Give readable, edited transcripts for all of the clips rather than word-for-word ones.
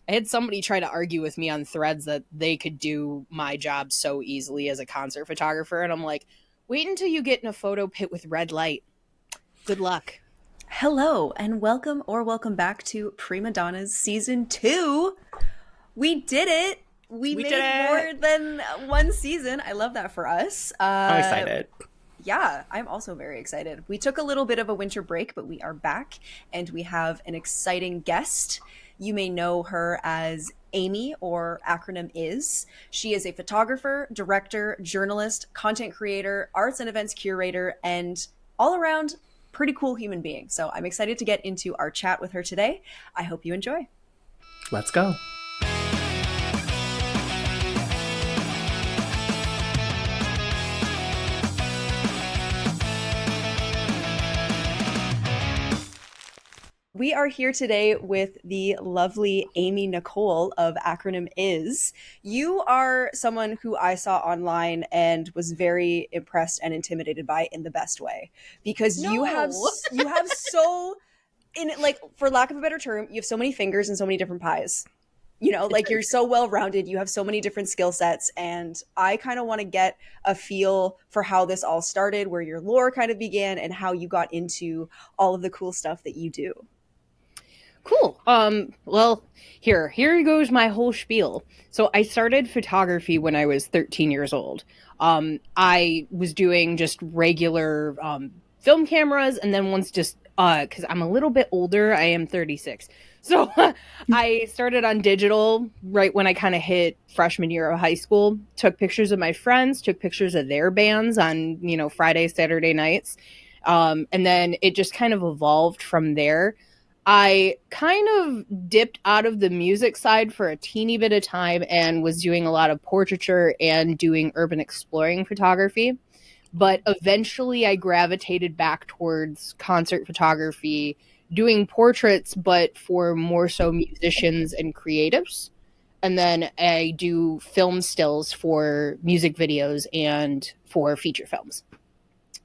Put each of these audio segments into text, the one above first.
I had somebody try to argue with me on Threads that they could do my job so easily as a concert photographer, and I'm like, wait until you get in a photo pit with red light. Good luck. Hello, and welcome back to Premo Donnas Season 2. We did it! We We did made it. more than one season. I love that for us. I'm excited. Yeah, I'm also very excited. We took a little bit of a winter break, but we are back, and we have an exciting guest. You may know her as Amy, or acronym IS. She is a photographer, director, journalist, content creator, arts and events curator, and all around pretty cool human being. So I'm excited to get into our chat with her today. I hope you enjoy. Let's go. We are here today with the lovely Ami Nicole of acronym IS. You are someone who I saw online and was very impressed and intimidated by in the best way, because No. you have so, in like, for lack of a better term, you have so many fingers and so many different pies. You know, like, you're so well rounded, you have so many different skill sets, and I kind of want to get a feel for how this all started, where your lore kind of began, and how you got into all of the cool stuff that you do. Cool. Well, here goes my whole spiel. So I started photography when I was 13 years old. I was doing just regular film cameras, and then once just because I'm a little bit older, I am 36. So I started on digital right when I kind of hit freshman year of high school. Took pictures of my friends, took pictures of their bands on, Friday, Saturday nights. And then it just kind of evolved from there. I kind of dipped out of the music side for a teeny bit of time and was doing a lot of portraiture and doing urban exploring photography. But eventually I gravitated back towards concert photography, doing portraits, but for more so musicians and creatives. And then I do film stills for music videos and for feature films.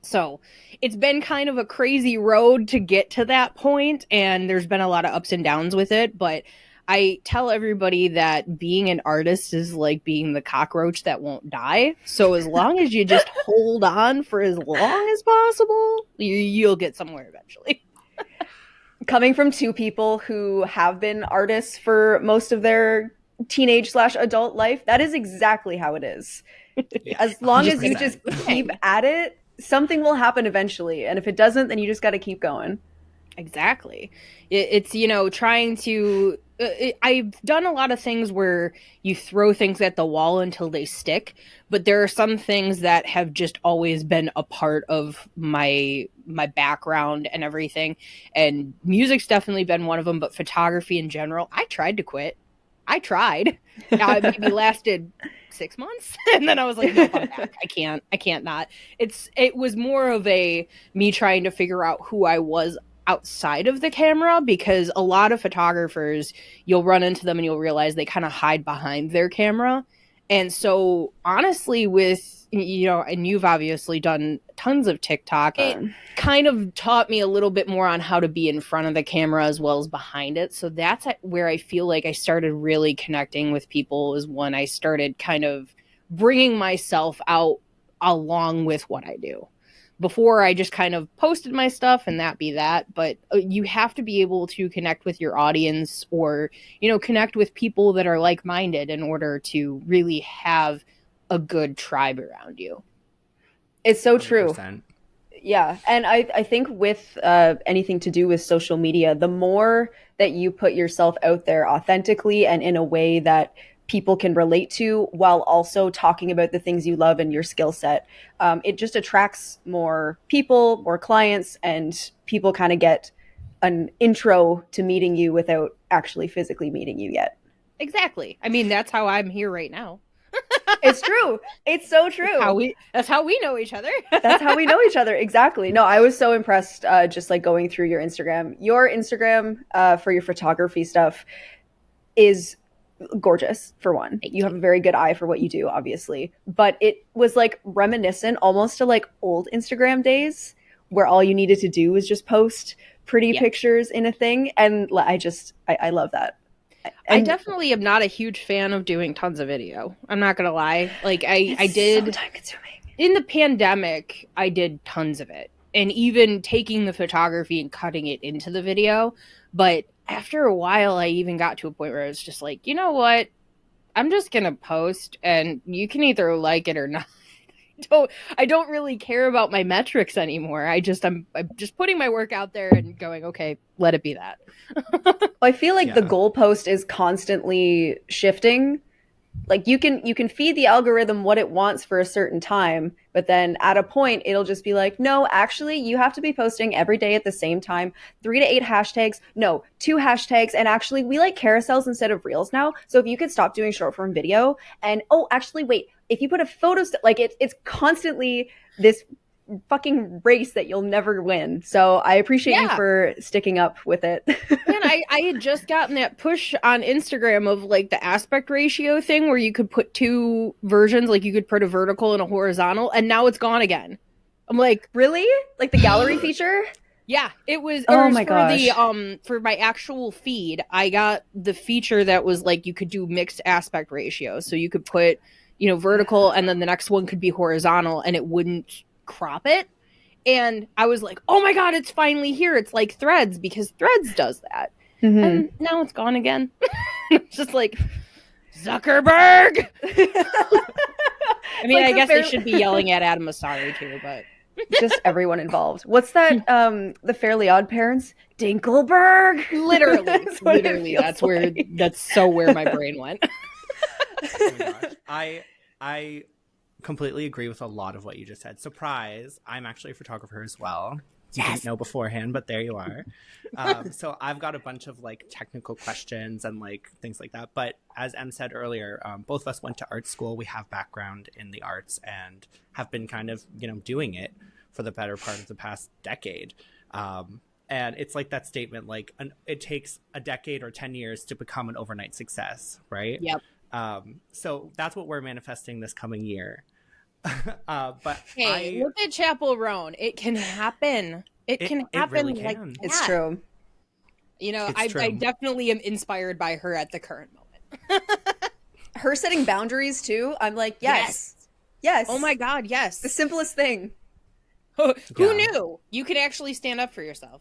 So it's been kind of a crazy road to get to that point, and there's been a lot of ups and downs with it. But I tell everybody that being an artist is like being the cockroach that won't die. So as long as you just hold on for as long as possible, you'll get somewhere eventually. Coming from two people who have been artists for most of their teenage/adult life, that is exactly how it is. As long as you just keep at it, something will happen eventually. And if it doesn't, then you just got to keep going. Exactly. It's, trying to. I've done a lot of things where you throw things at the wall until they stick, but there are some things that have just always been a part of my background and everything. And music's definitely been one of them, but photography in general, I tried to quit. I tried. It maybe lasted 6 months, and then I was like, nope, I'm back. I can't not. It was more of a me trying to figure out who I was outside of the camera, because a lot of photographers, you'll run into them and you'll realize they kind of hide behind their camera. And so honestly, with, and you've obviously done tons of TikTok, it kind of taught me a little bit more on how to be in front of the camera as well as behind it. So that's where I feel like I started really connecting with people, is when I started kind of bringing myself out along with what I do. Before, I just kind of posted my stuff and that be that, but you have to be able to connect with your audience, or, connect with people that are like-minded in order to really have a good tribe around you. It's so true. 100%. Yeah. And I think with anything to do with social media, the more that you put yourself out there authentically and in a way that people can relate to, while also talking about the things you love and your skill set, it just attracts more people, more clients, and people kind of get an intro to meeting you without actually physically meeting you yet. Exactly. I mean, that's how I'm here right now. It's true. It's so true. That's how we know each other. That's how we know each other. Exactly. No, I was so impressed just like going through your Instagram. Your Instagram for your photography stuff is gorgeous, for one. You have a very good eye for what you do, obviously. But it was like reminiscent almost to like old Instagram days, where all you needed to do was just post pretty pictures in a thing. And I love that. I And definitely am not a huge fan of doing tons of video. I'm not gonna lie. Like I it's so did time consuming. in the pandemic, I did tons of it. And even taking the photography and cutting it into the video. But after a while I even got to a point where I was just like, you know what? I'm just gonna post and you can either like it or not. I don't really care about my metrics anymore. I'm just putting my work out there and going, okay, let it be that. I feel like the Yeah. goalpost is constantly shifting. Like you can feed the algorithm what it wants for a certain time, but then at a point it'll just be like, no, actually you have to be posting every day at the same time, 3 to 8 hashtags, no, 2 hashtags, and actually we like carousels instead of reels now, so if you could stop doing short form video, and oh actually wait, if you put a like it's constantly this fucking race that you'll never win. So I appreciate you Yeah. for sticking up with it. Man, I had just gotten that push on Instagram of like the aspect ratio thing where you could put two versions, like you could put a vertical and a horizontal, and now it's gone again. I'm like, Really? Like the gallery feature? yeah, it Oh was my for the gosh. for my actual feed. I got the feature that was like you could do mixed aspect ratio. So you could put, vertical and then the next one could be horizontal and it wouldn't crop it. And I was like, oh my God, it's finally here. It's like Threads because Threads does that. Mm-hmm. And now it's gone again. It's just like, Zuckerberg! I mean, like I the guess they fair- should be yelling at Adam Masari too, but. just everyone involved. What's that? The Fairly Odd Parents? Dinkelberg. Literally, Like. that's so where my brain went. Oh my gosh. I completely agree with a lot of what you just said. Surprise! I'm actually a photographer as well. You didn't know beforehand, but there you are. So I've got a bunch of like technical questions and like things like that. But as Em said earlier, both of us went to art school. We have background in the arts and have been kind of doing it for the better part of the past decade. And it's like that statement, like it takes a decade or 10 years to become an overnight success, right? Yep. So that's what we're manifesting this coming year. But Hey, look at Chapel Roan. It can happen. It can happen really like can. that. It's true. It's I true. definitely am inspired by her at the current moment. Her setting boundaries too. I'm like, yes. Yes. Oh my God, The yes. simplest thing. Who Yeah. knew? You could actually stand up for yourself.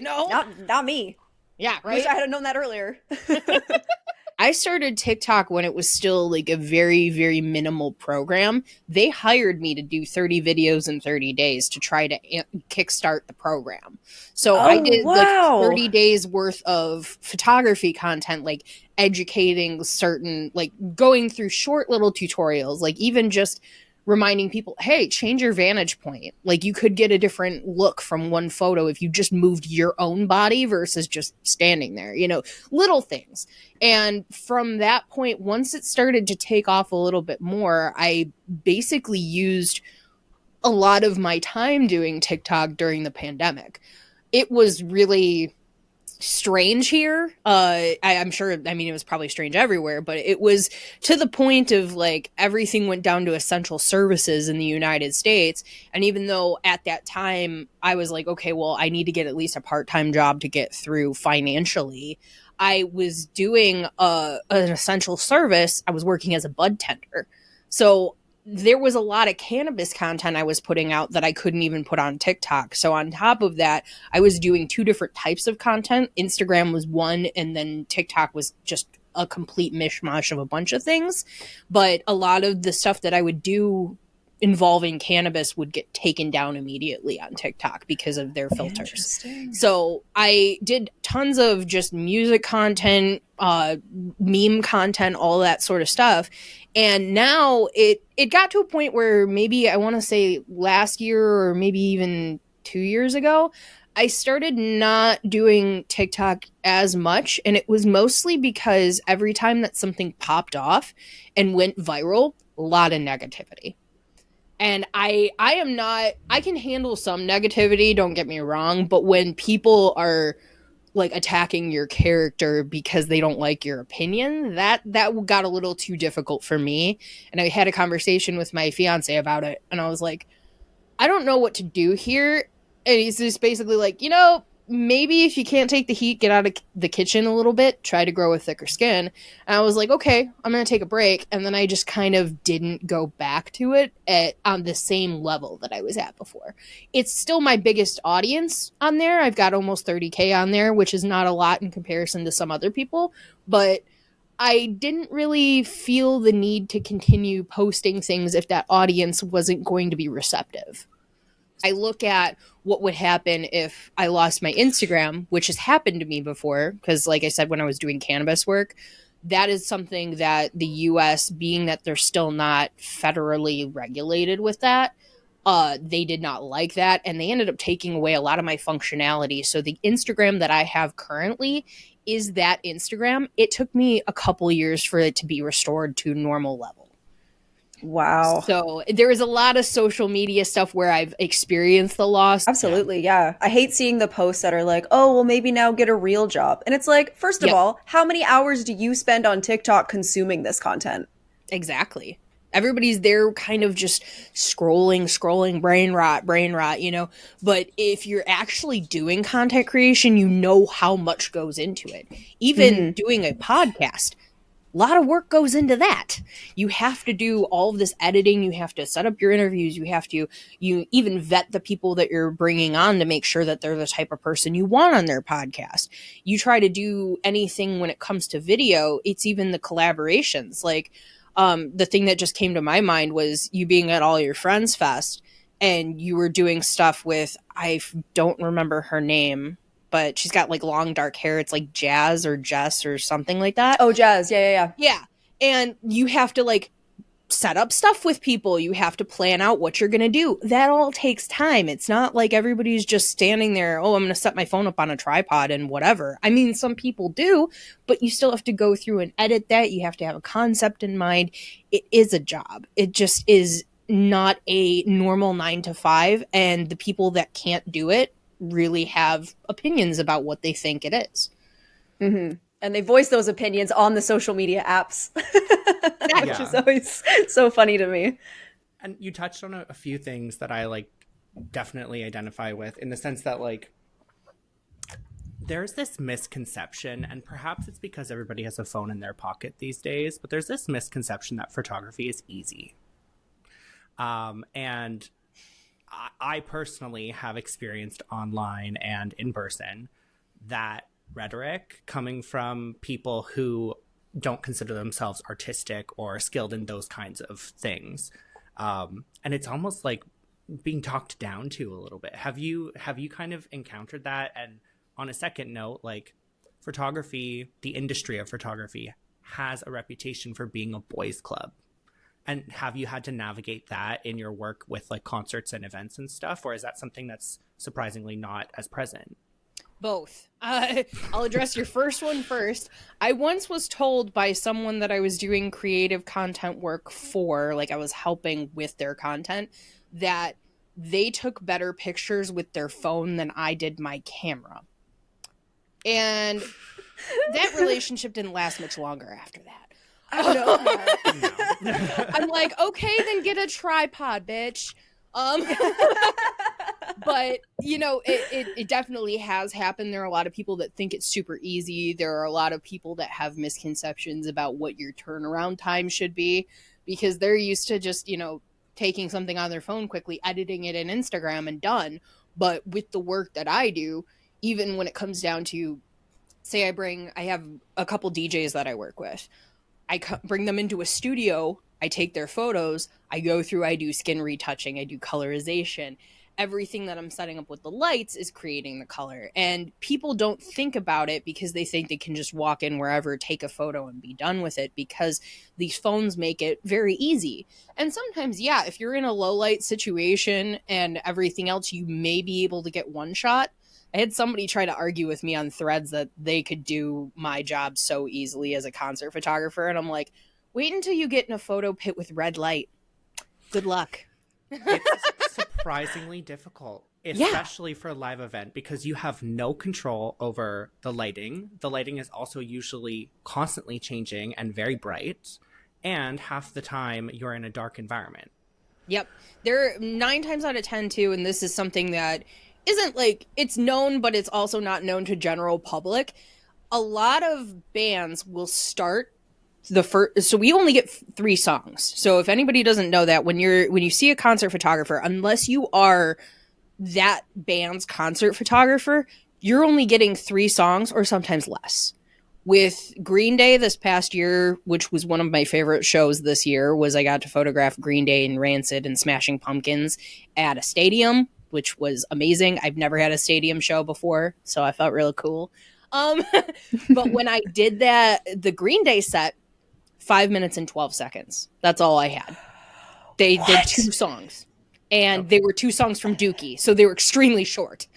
Not me. Yeah, right? Wish I had known that earlier. I started TikTok when it was still like a very, very minimal program. They hired me to do 30 videos in 30 days to try to kickstart the program. So I did like 30 days worth of photography content, like educating certain, like going through short little tutorials, like even just reminding people, hey, change your vantage point. Like you could get a different look from one photo if you just moved your own body versus just standing there, little things. And from that point, once it started to take off a little bit more, I basically used a lot of my time doing TikTok during the pandemic. It was really strange here. I'm sure, I mean, it was probably strange everywhere, but it was to the point of like everything went down to essential services in the United States. And even though at that time I was like, okay, well, I need to get at least a part-time job to get through financially, I was doing an essential service. I was working as a bud tender. So there was a lot of cannabis content I was putting out that I couldn't even put on TikTok. So on top of that, I was doing two different types of content. Instagram was one, and then TikTok was just a complete mishmash of a bunch of things. But a lot of the stuff that I would do involving cannabis would get taken down immediately on TikTok because of their filters. So I did tons of just music content, meme content, all that sort of stuff. And now it got to a point where maybe I want to say last year or maybe even 2 years ago, I started not doing TikTok as much. And it was mostly because every time that something popped off and went viral, a lot of negativity. And I can handle some negativity, don't get me wrong, but when people are like attacking your character because they don't like your opinion, that got a little too difficult for me. And I had a conversation with my fiance about it, and I was like, I don't know what to do here. And he's just basically like, maybe if you can't take the heat, get out of the kitchen a little bit, try to grow a thicker skin. And I was like, okay, I'm going to take a break. And then I just kind of didn't go back to it on the same level that I was at before. It's still my biggest audience on there. I've got almost 30K on there, which is not a lot in comparison to some other people. But I didn't really feel the need to continue posting things if that audience wasn't going to be receptive. I look at what would happen if I lost my Instagram, which has happened to me before, because like I said, when I was doing cannabis work, that is something that the US, being that they're still not federally regulated with that, they did not like that, and they ended up taking away a lot of my functionality. So the Instagram that I have currently is that Instagram. It took me a couple years for it to be restored to normal level. Wow. So there is a lot of social media stuff where I've experienced the loss. Absolutely, yeah. I hate seeing the posts that are like, oh, well, maybe now get a real job. And it's like, first of all, how many hours do you spend on TikTok consuming this content? Exactly. Everybody's there kind of just scrolling, brain rot, you know. But if you're actually doing content creation, you know how much goes into it. Even doing a podcast, a lot of work goes into that. You have to do all of this editing. You have to set up your interviews. You even vet the people that you're bringing on to make sure that they're the type of person you want on their podcast. You try to do anything when it comes to video. It's even the collaborations. Like, the thing that just came to my mind was you being at All Your Friends Fest and you were doing stuff with, I don't remember her name, but she's got like long dark hair. It's like Jazz or Jess or something like that. Oh, Jazz. Yeah. Yeah. And you have to like set up stuff with people. You have to plan out what you're going to do. That all takes time. It's not like everybody's just standing there, oh, I'm going to set my phone up on a tripod and whatever. I mean, some people do, but you still have to go through and edit that. You have to have a concept in mind. It is a job. It just is not a normal 9 to 5. And the people that can't do it really have opinions about what they think it is. And they voice those opinions on the social media apps, which is always so funny to me. And you touched on a few things that I like definitely identify with, in the sense that like there's this misconception, and perhaps it's because everybody has a phone in their pocket these days, but there's this misconception that photography is easy. And I personally have experienced online and in person that rhetoric coming from people who don't consider themselves artistic or skilled in those kinds of things. And it's almost like being talked down to a little bit. Have you kind of encountered that? And on a second note, like photography, the industry of photography has a reputation for being a boys' club. And have you had to navigate that in your work with like concerts and events and stuff? Or is that something that's surprisingly not as present? Both. I'll address your first one first. I once was told by someone that I was doing creative content work for, like I was helping with their content, that they took better pictures with their phone than I did my camera. And that relationship didn't last much longer after that. No. I'm like, okay, then get a tripod, bitch. But you know, it definitely has happened. There are a lot of people that think it's super easy. There are a lot of people that have misconceptions about what your turnaround time should be, because they're used to just, you know, taking something on their phone quickly, editing it in Instagram and done. But with the work that I do, even when it comes down to, say I have a couple DJs that I work with. I bring them into a studio, I take their photos, I go through, I do skin retouching, I do colorization. Everything that I'm setting up with the lights is creating the color. And people don't think about it because they think they can just walk in wherever, take a photo and be done with it, because these phones make it very easy. And sometimes, yeah, if you're in a low light situation and everything else, you may be able to get one shot. I had somebody try to argue with me on Threads that they could do my job so easily as a concert photographer. And I'm like, wait until you get in a photo pit with red light. Good luck. It's surprisingly difficult, especially for a live event, because you have no control over the lighting. The lighting is also usually constantly changing and very bright. And half the time you're in a dark environment. Yep. There are 9 times out of 10 too. And this is something that isn't like it's known, but it's also not known to general public. A lot of bands will start the first, so we only get 3 songs. So if anybody doesn't know that, when you see a concert photographer, unless you are that band's concert photographer, you're only getting 3 songs or sometimes less. With Green Day this past year, which was one of my favorite shows this year, was I got to photograph Green Day and Rancid and Smashing Pumpkins at a stadium, which was amazing. I've never had a stadium show before, so I felt really cool. Um, but when I did the Green Day set, 5 minutes and 12 seconds. That's all I had. They did 2 songs, and they were 2 songs from Dookie, so they were extremely short.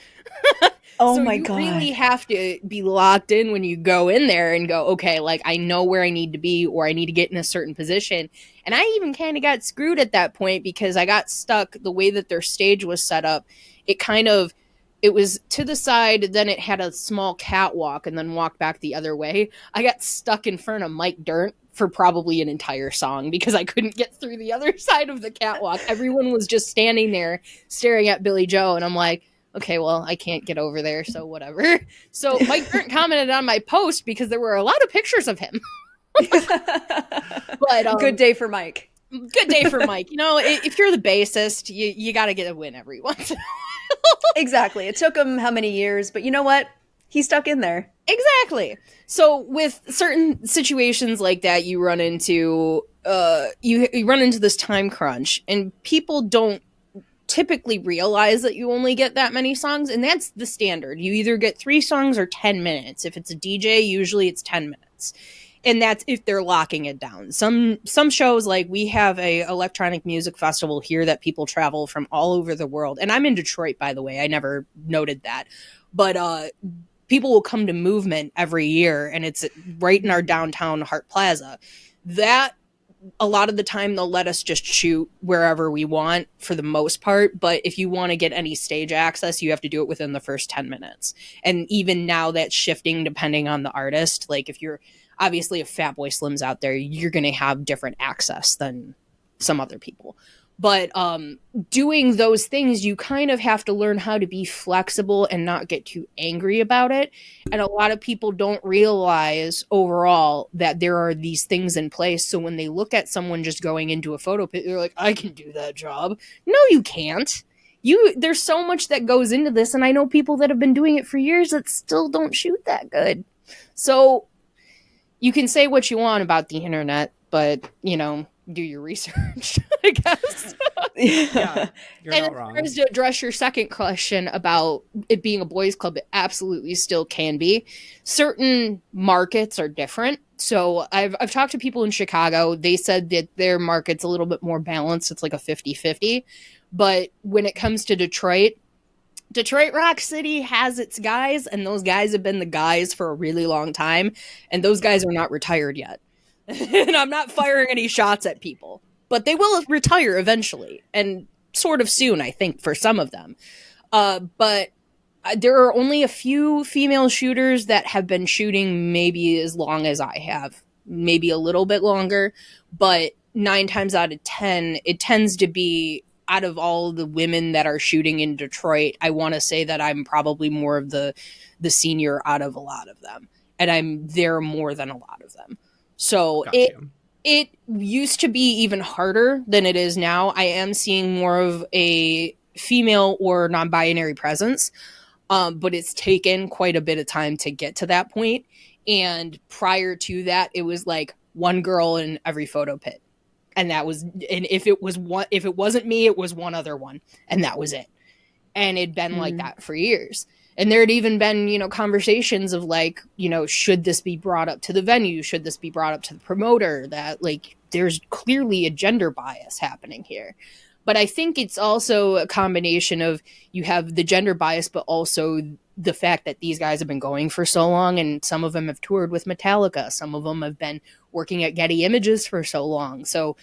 Oh so my you God. really have to be locked in when you go in there and go, okay, like I know where I need to be, or I need to get in a certain position. And I even kind of got screwed at that point because I got stuck the way that their stage was set up. It was to the side, then it had a small catwalk, and then walked back the other way. I got stuck in front of Mike Dirnt for probably an entire song because I couldn't get through the other side of the catwalk. Everyone was just standing there staring at Billy Joe, and I'm like, okay, well, I can't get over there, so whatever. So Mike Dirnt commented on my post because there were a lot of pictures of him. But good day for Mike. Good day for Mike. You know, if you're the bassist, you got to get a win every once. Exactly. It took him how many years, but you know what? He stuck in there. Exactly. So with certain situations like that, you run into you run into this time crunch, and people don't typically realize that you only get that many songs, and that's the standard. You either get 3 songs or 10 minutes. If it's a DJ, usually it's 10 minutes. And that's if they're locking it down. Some shows, like we have a electronic music festival here that people travel from all over the world. And I'm in Detroit, by the way. I never noted that. But people will come to Movement every year, and it's right in our downtown Hart Plaza. That a lot of the time they'll let us just shoot wherever we want for the most part, but if you want to get any stage access, you have to do it within the first 10 minutes. And even now that's shifting depending on the artist. Like if you're obviously if Fatboy Slim's out there, you're going to have different access than some other people. But doing those things, you kind of have to learn how to be flexible and not get too angry about it. And a lot of people don't realize overall that there are these things in place. So when they look at someone just going into a photo pit, they're like, I can do that job. No, you can't. There's so much that goes into this. And I know people that have been doing it for years that still don't shoot that good. So you can say what you want about the internet, but, you know, do your research, I guess. Yeah, you're and not as wrong. far as to address your second question about it being a boys' club, it absolutely still can be. Certain markets are different. So I've talked to people in Chicago. They said that their market's a little bit more balanced. It's like a 50-50. But when it comes to Detroit Rock City has its guys, and those guys have been the guys for a really long time, and those guys are not retired yet. And I'm not firing any shots at people, but they will retire eventually, and sort of soon, I think, for some of them. But there are only a few female shooters that have been shooting maybe as long as I have, maybe a little bit longer, but 9 times out of 10, it tends to be out of all the women that are shooting in Detroit, I want to say that I'm probably more of the senior out of a lot of them, and I'm there more than a lot of them. So it used to be even harder than it is now. I am seeing more of a female or non-binary presence, but it's taken quite a bit of time to get to that point. And prior to that, it was like one girl in every photo pit. And that was, and if it wasn't me, it was one other one, and that was it. And it'd been like that for years. And there had even been, you know, conversations of like, you know, should this be brought up to the venue? Should this be brought up to the promoter? That like, there's clearly a gender bias happening here. But I think it's also a combination of you have the gender bias, but also the fact that these guys have been going for so long, and some of them have toured with Metallica. Some of them have been working at Getty Images for so long. So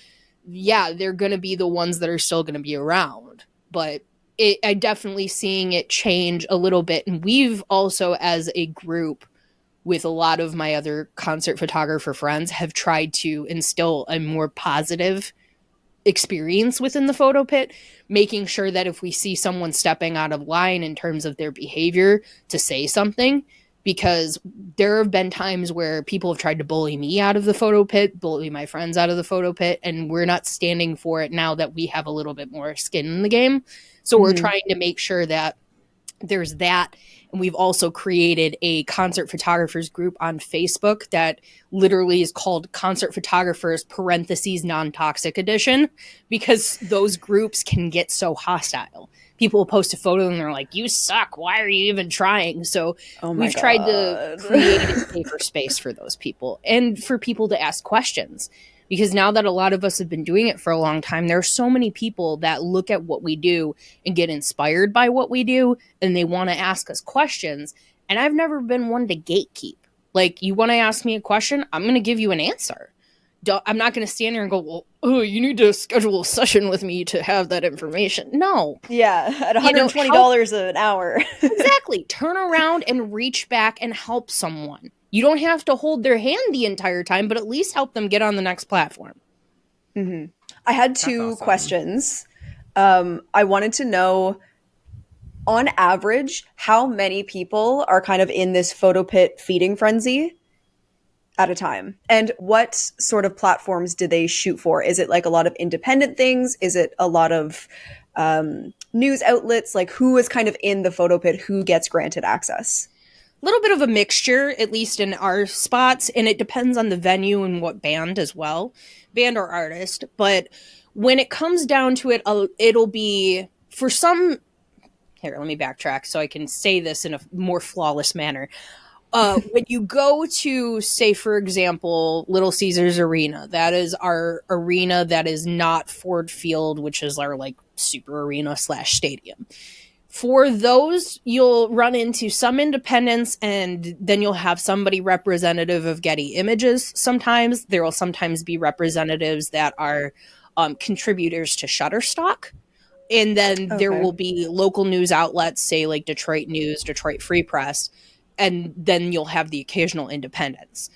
yeah, they're going to be the ones that are still going to be around. But I definitely seeing it change a little bit. And we've also, as a group, with a lot of my other concert photographer friends, have tried to instill a more positive experience within the photo pit, making sure that if we see someone stepping out of line in terms of their behavior, to say something, because there have been times where people have tried to bully me out of the photo pit, bully my friends out of the photo pit, and we're not standing for it now that we have a little bit more skin in the game. So we're trying to make sure that there's that. And we've also created a concert photographers group on Facebook that literally is called Concert Photographers parentheses non-toxic edition, because those groups can get so hostile. People will post a photo and they're like, you suck, why are you even trying? So we've tried to create a safer space for those people and for people to ask questions. Because now that a lot of us have been doing it for a long time, there are so many people that look at what we do and get inspired by what we do, and they want to ask us questions. And I've never been one to gatekeep. Like, you want to ask me a question, I'm going to give you an answer. I'm not going to stand here and go, well, oh, you need to schedule a session with me to have that information. No. Yeah, at $120 an hour. Exactly. Turn around and reach back and help someone. You don't have to hold their hand the entire time, but at least help them get on the next platform. Mm-hmm. I had two questions. I wanted to know, on average, how many people are kind of in this photo pit feeding frenzy at a time? And what sort of platforms do they shoot for? Is it like a lot of independent things? Is it a lot of news outlets? Like, who is kind of in the photo pit? Who gets granted access? Little bit of a mixture, at least in our spots, and it depends on the venue and what band as well, band or artist. But when it comes down to it, it'll be for some. Here, let me backtrack so I can say this in a more flawless manner. When you go to, say, for example, Little Caesars Arena, that is our arena that is not Ford Field, which is our like super arena / stadium. For those, you'll run into some independents, and then you'll have somebody representative of Getty Images. Sometimes there will sometimes be representatives that are contributors to Shutterstock. And then there will be local news outlets, say like Detroit News, Detroit Free Press, and then you'll have the occasional independents.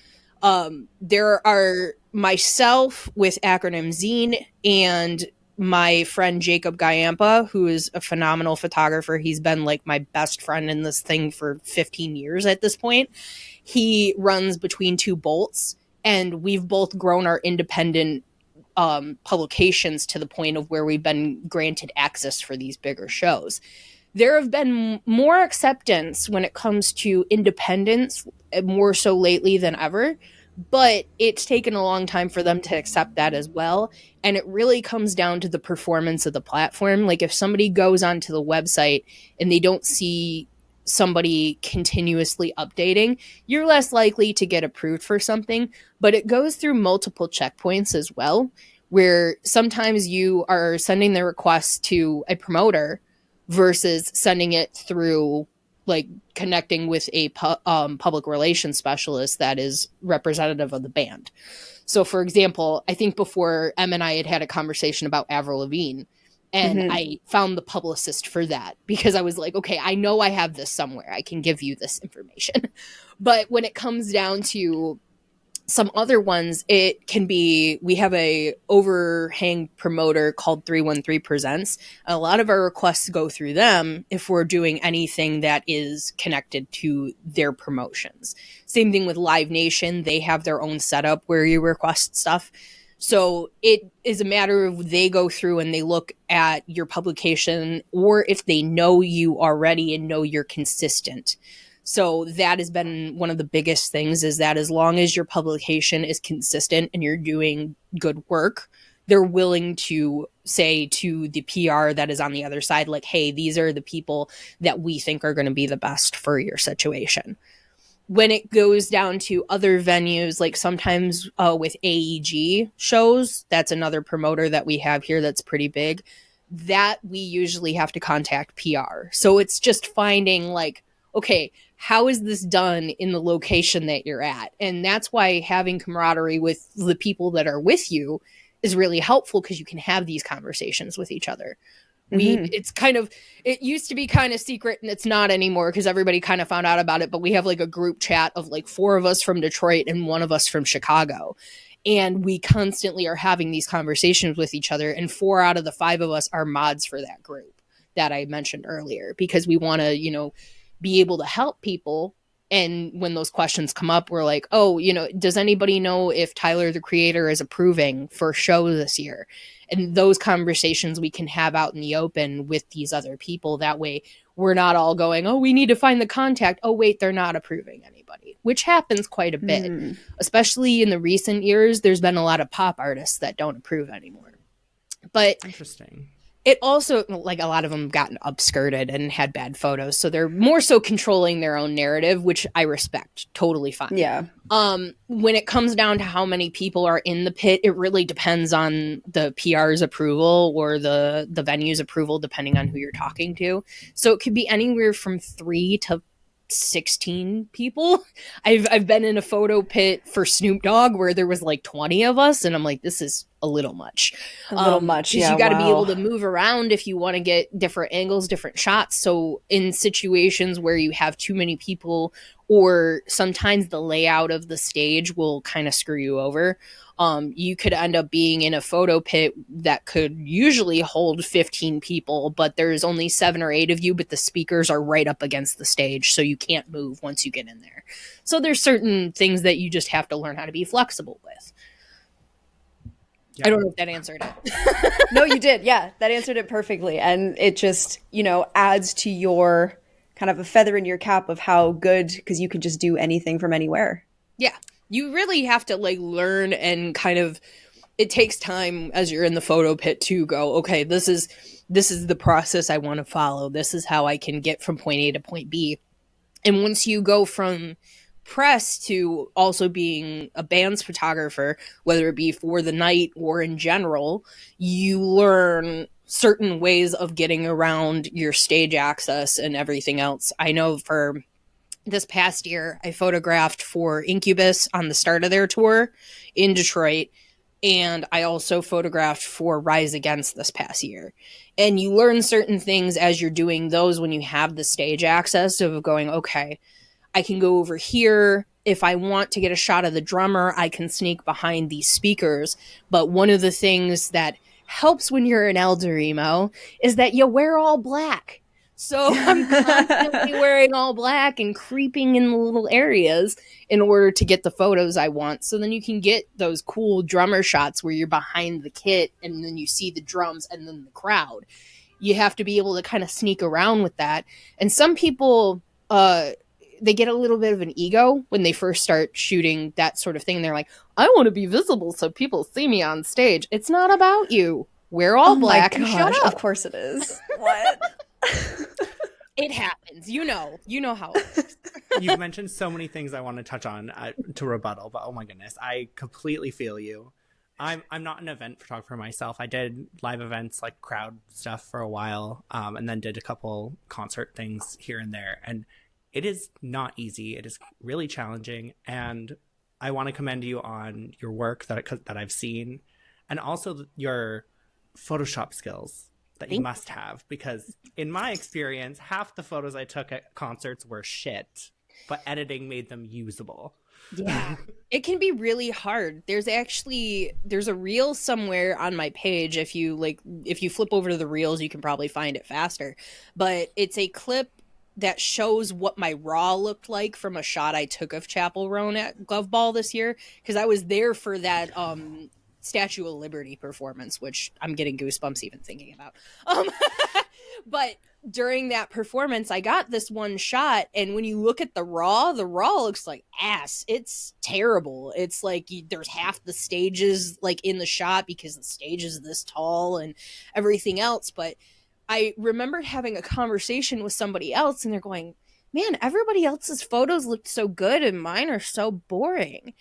There are myself with Acronym Zine and my friend Jacob Gayampa, who is a phenomenal photographer. He's been like my best friend in this thing for 15 years at this point. He runs Between Two Bolts, and we've both grown our independent publications to the point of where we've been granted access for these bigger shows. There have been more acceptance when it comes to independence, more so lately than ever, but it's taken a long time for them to accept that as well. And it really comes down to the performance of the platform. Like, if somebody goes onto the website and they don't see somebody continuously updating, you're less likely to get approved for something. But it goes through multiple checkpoints as well, where sometimes you are sending the request to a promoter versus sending it through, like, connecting with a public relations specialist that is representative of the band. So, for example, I think before Em and I had a conversation about Avril Lavigne, and I found the publicist for that because I was like, okay, I know I have this somewhere. I can give you this information. But when it comes down to some other ones, it can be, we have a overhang promoter called 313 Presents. A lot of our requests go through them if we're doing anything that is connected to their promotions. Same thing with Live Nation. They have their own setup where you request stuff. So it is a matter of they go through and they look at your publication, or if they know you already and know you're consistent. So that has been one of the biggest things, is that as long as your publication is consistent and you're doing good work, they're willing to say to the PR that is on the other side, like, hey, these are the people that we think are going to be the best for your situation. When it goes down to other venues, like sometimes with AEG shows, that's another promoter that we have here that's pretty big, that we usually have to contact PR. So it's just finding, like, okay, how is this done in the location that you're at? And that's why having camaraderie with the people that are with you is really helpful, because you can have these conversations with each other. It's kind of, it used to be kind of secret, and it's not anymore because everybody kind of found out about it. But we have like a group chat of like 4 of us from Detroit and 1 of us from Chicago. And we constantly are having these conversations with each other. And 4 out of the 5 of us are mods for that group that I mentioned earlier, because we want to, be able to help people. And when those questions come up, we're like, oh, does anybody know if Tyler, the creator, is approving for show this year? And those conversations we can have out in the open with these other people. That way we're not all going, oh, we need to find the contact. Oh, wait, they're not approving anybody, which happens quite a bit. Especially in the recent years, there's been a lot of pop artists that don't approve anymore. But interesting. It also, like, a lot of them gotten upskirted and had bad photos, so they're more so controlling their own narrative, which I respect. Totally fine. Yeah. When it comes down to how many people are in the pit, it really depends on the PR's approval or the venue's approval, depending on who you're talking to. So it could be anywhere from 3 to 16 people. I've been in a photo pit for Snoop Dogg where there was like 20 of us, and I'm like, this is a little much. Yeah, you got to be able to move around if you want to get different angles, different shots. So in situations where you have too many people, or sometimes the layout of the stage will kind of screw you over, you could end up being in a photo pit that could usually hold 15 people, but there's only 7 or 8 of you, but the speakers are right up against the stage, so you can't move once you get in there. So there's certain things that you just have to learn how to be flexible with. Yeah. I don't know if that answered it. No, you did. Yeah, that answered it perfectly. And it just, adds to your kind of a feather in your cap of how good, because you can just do anything from anywhere. Yeah. You really have to learn, and kind of, it takes time as you're in the photo pit to go, okay, this is the process I want to follow. This is how I can get from point A to point B. And once you go from press to also being a band's photographer, whether it be for the night or in general, you learn certain ways of getting around your stage access and everything else. I know for this past year, I photographed for Incubus on the start of their tour in Detroit, and I also photographed for Rise Against this past year. And you learn certain things as you're doing those when you have the stage access of going, okay, I can go over here. If I want to get a shot of the drummer, I can sneak behind these speakers. But one of the things that helps when you're an elder emo is that you wear all black. So I'm constantly wearing all black and creeping in the little areas in order to get the photos I want. So then you can get those cool drummer shots where you're behind the kit and then you see the drums and then the crowd. You have to be able to kind of sneak around with that. And some people, they get a little bit of an ego when they first start shooting that sort of thing. They're like, I want to be visible so people see me on stage. It's not about you. We're all black and shut up. Of course it is. What? It happens. You know how it works. You've mentioned so many things I want to touch on to rebuttal, but oh my goodness, I completely feel you. I'm not an event photographer myself. I did live events, like crowd stuff, for a while, and then did a couple concert things here and there. And it is not easy. It is really challenging. And I want to commend you on your work that I've seen, and also your Photoshop skills that you must have, because in my experience, half the photos I took at concerts were shit, but editing made them usable. Yeah. It can be really hard. There's a reel somewhere on my page. If you flip over to the reels, you can probably find it faster. But it's a clip that shows what my raw looked like from a shot I took of Chapel Roan at Glove Ball this year, because I was there for that Statue of Liberty performance, which I'm getting goosebumps even thinking about. But during that performance, I got this one shot, and when you look at the raw looks like ass. It's terrible. It's like there's half the stages in the shot because the stage is this tall and everything else. But I remember having a conversation with somebody else, and they're going, man, everybody else's photos looked so good and mine are so boring.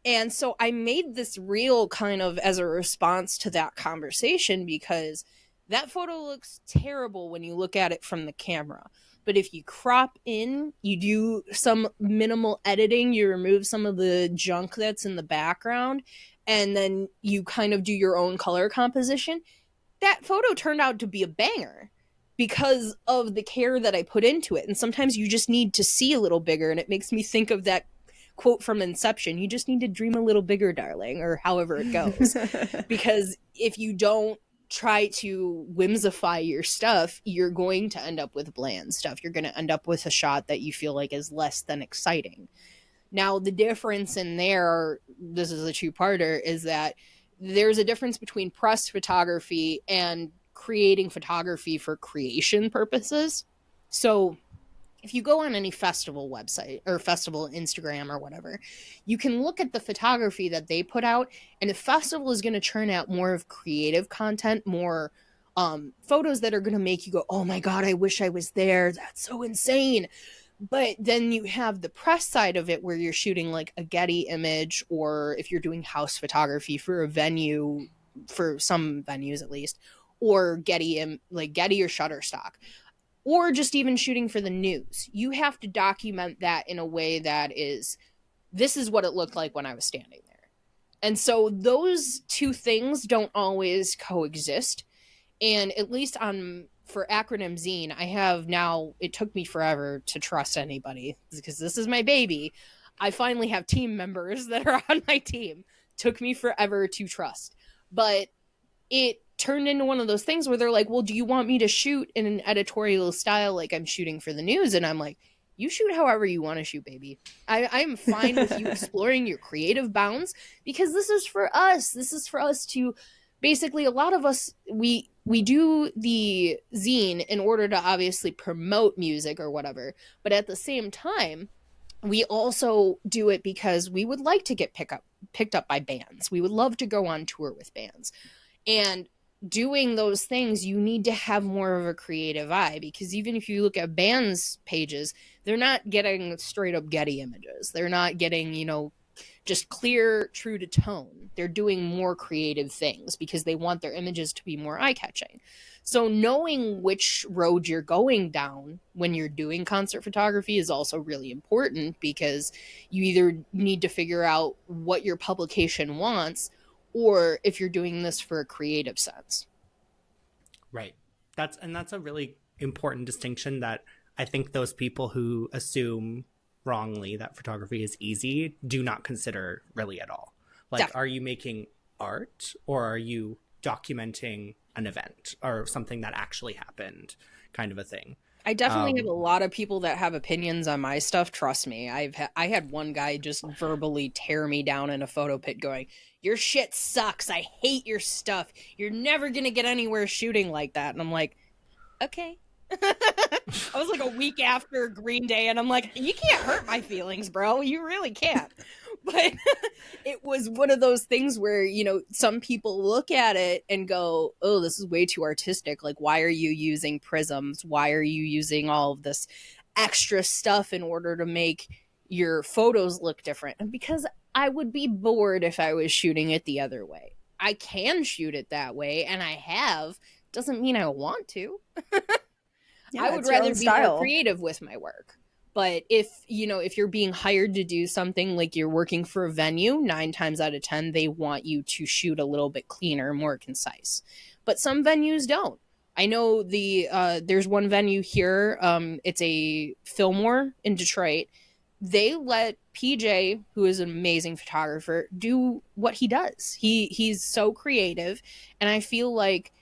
And so I made this reel kind of as a response to that conversation, because that photo looks terrible when you look at it from the camera. But if you crop in, you do some minimal editing, you remove some of the junk that's in the background, and then you kind of do your own color composition, that photo turned out to be a banger because of the care that I put into it. And sometimes you just need to see a little bigger, and it makes me think of that quote from Inception, you just need to dream a little bigger, darling, or however it goes. Because if you don't try to whimsify your stuff, you're going to end up with bland stuff. You're going to end up with a shot that you feel like is less than exciting. Now, the difference in there, this is a two-parter, is that there's a difference between press photography and creating photography for creation purposes. So if you go on any festival website or festival Instagram or whatever, you can look at the photography that they put out, and the festival is going to churn out more of creative content, more photos that are going to make you go, oh my God, I wish I was there. That's so insane. But then you have the press side of it where you're shooting like a Getty image, or if you're doing house photography for a venue, for some venues at least, or Getty or Shutterstock, or just even shooting for the news. You have to document that in a way that is, this is what it looked like when I was standing there. And so those two things don't always coexist. And at least for Acronym Zine, I have now, it took me forever to trust anybody because this is my baby. I finally have team members that are on my team. Took me forever to trust. But it turned into one of those things where they're like, well, do you want me to shoot in an editorial style like I'm shooting for the news? And I'm like, you shoot however you want to shoot, baby. I'm fine with you exploring your creative bounds, because this is for us. This is for us to, basically, a lot of us, we do the zine in order to obviously promote music or whatever. But at the same time, we also do it because we would like to get picked up by bands. We would love to go on tour with bands. And doing those things, you need to have more of a creative eye, because even if you look at bands' pages, they're not getting straight up Getty images. They're not getting, just clear, true to tone. They're doing more creative things because they want their images to be more eye-catching. So knowing which road you're going down when you're doing concert photography is also really important, because you either need to figure out what your publication wants, or if you're doing this for a creative sense. Right. That's a really important distinction that I think those people who assume wrongly that photography is easy do not consider really at all. Like, Definitely. Are you making art, or are you documenting an event or something that actually happened, kind of a thing? I definitely have a lot of people that have opinions on my stuff. Trust me. I had one guy just verbally tear me down in a photo pit going, your shit sucks. I hate your stuff. You're never going to get anywhere shooting like that. And I'm like, okay. I was like a week after Green Day, and I'm like, you can't hurt my feelings, bro. You really can't. But it was one of those things where, some people look at it and go, oh, this is way too artistic. Like, why are you using prisms? Why are you using all of this extra stuff in order to make your photos look different? And because I would be bored if I was shooting it the other way. I can shoot it that way, and I have. Doesn't mean I want to. Yeah, I would rather be more creative with my work. But if you're being hired to do something, like you're working for a venue, 9 times out of 10, they want you to shoot a little bit cleaner, more concise. But some venues don't. I know there's one venue here. It's a Fillmore in Detroit. They let PJ, who is an amazing photographer, do what he does. He's so creative. And I feel like,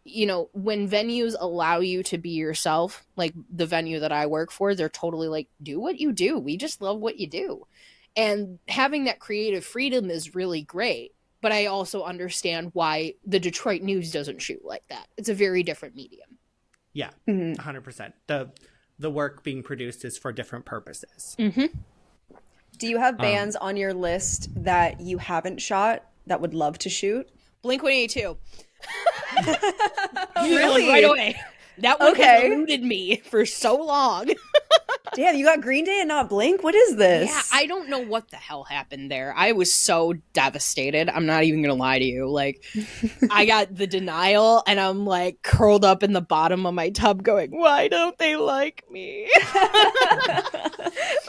when venues allow you to be yourself, like the venue that I work for, they're totally like, do what you do. We just love what you do. And having that creative freedom is really great. But I also understand why the Detroit News doesn't shoot like that. It's a very different medium. Yeah, 100%. The work being produced is for different purposes. Mm-hmm. Do you have bands on your list that you haven't shot that would love to shoot? Blink-182. Really? Right away. That one has eluded me for so long. Damn, you got Green Day and not Blink? What is this? Yeah, I don't know what the hell happened there. I was so devastated. I'm not even gonna lie to you. Like, I got the denial, and I'm like curled up in the bottom of my tub going, why don't they like me? Am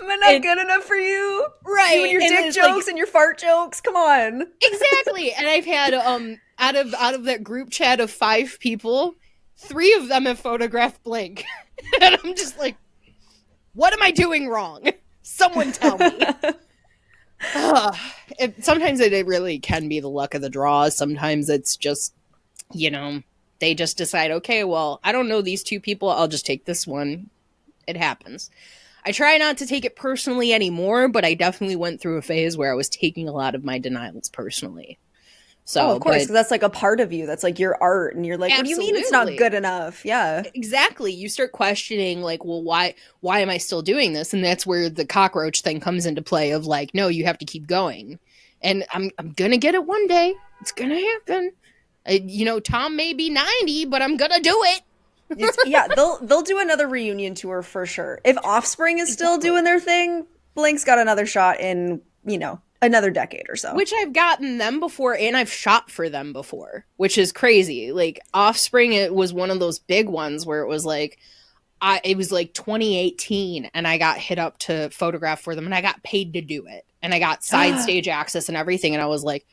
I not good enough for you? Right. You and your dick jokes and your fart jokes? Come on. Exactly. And I've had, out of that group chat of 5 people, 3 of them have photographed Blink. And I'm just like, what am I doing wrong? Someone tell me. Sometimes it really can be the luck of the draw. Sometimes it's just, you know, they just decide, okay, well, I don't know these two people. I'll just take this one. It happens. I try not to take it personally anymore, but I definitely went through a phase where I was taking a lot of my denials personally. Oh, So, of course, but because that's like a part of you. That's like your art, and you're like, what do you mean it's not absolutely. good enough? Yeah. Exactly. You start questioning like, well, why am I still doing this? And that's where the cockroach thing comes into play of like, no, you have to keep going. And I'm going to get it one day. It's going to happen. Tom may be 90, but I'm going to do it. Yeah, they'll do another reunion tour for sure. If Offspring is still Exactly. doing their thing, Blink's got another shot in, another decade or so. Which I've gotten them before and I've shot for them before, which is crazy. Like Offspring, it was one of those big ones where it was like, it was like 2018 and I got hit up to photograph for them and I got paid to do it. And I got side stage access and everything. And I was like,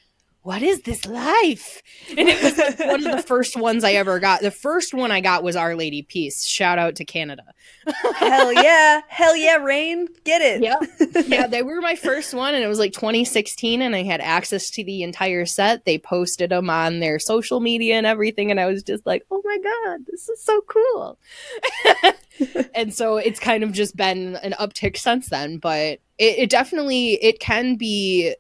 what is this life? And it was like one of the first ones I ever got. The first one I got was Our Lady Peace. Shout out to Canada. Hell yeah. Hell yeah, Rain. Get Yeah. it. Yeah, they were my first one, and it was like 2016, and I had access to the entire set. They posted them on their social media and everything, and I was just like, oh my God, this is so cool. And so it's kind of just been an uptick since then, but it definitely, it can be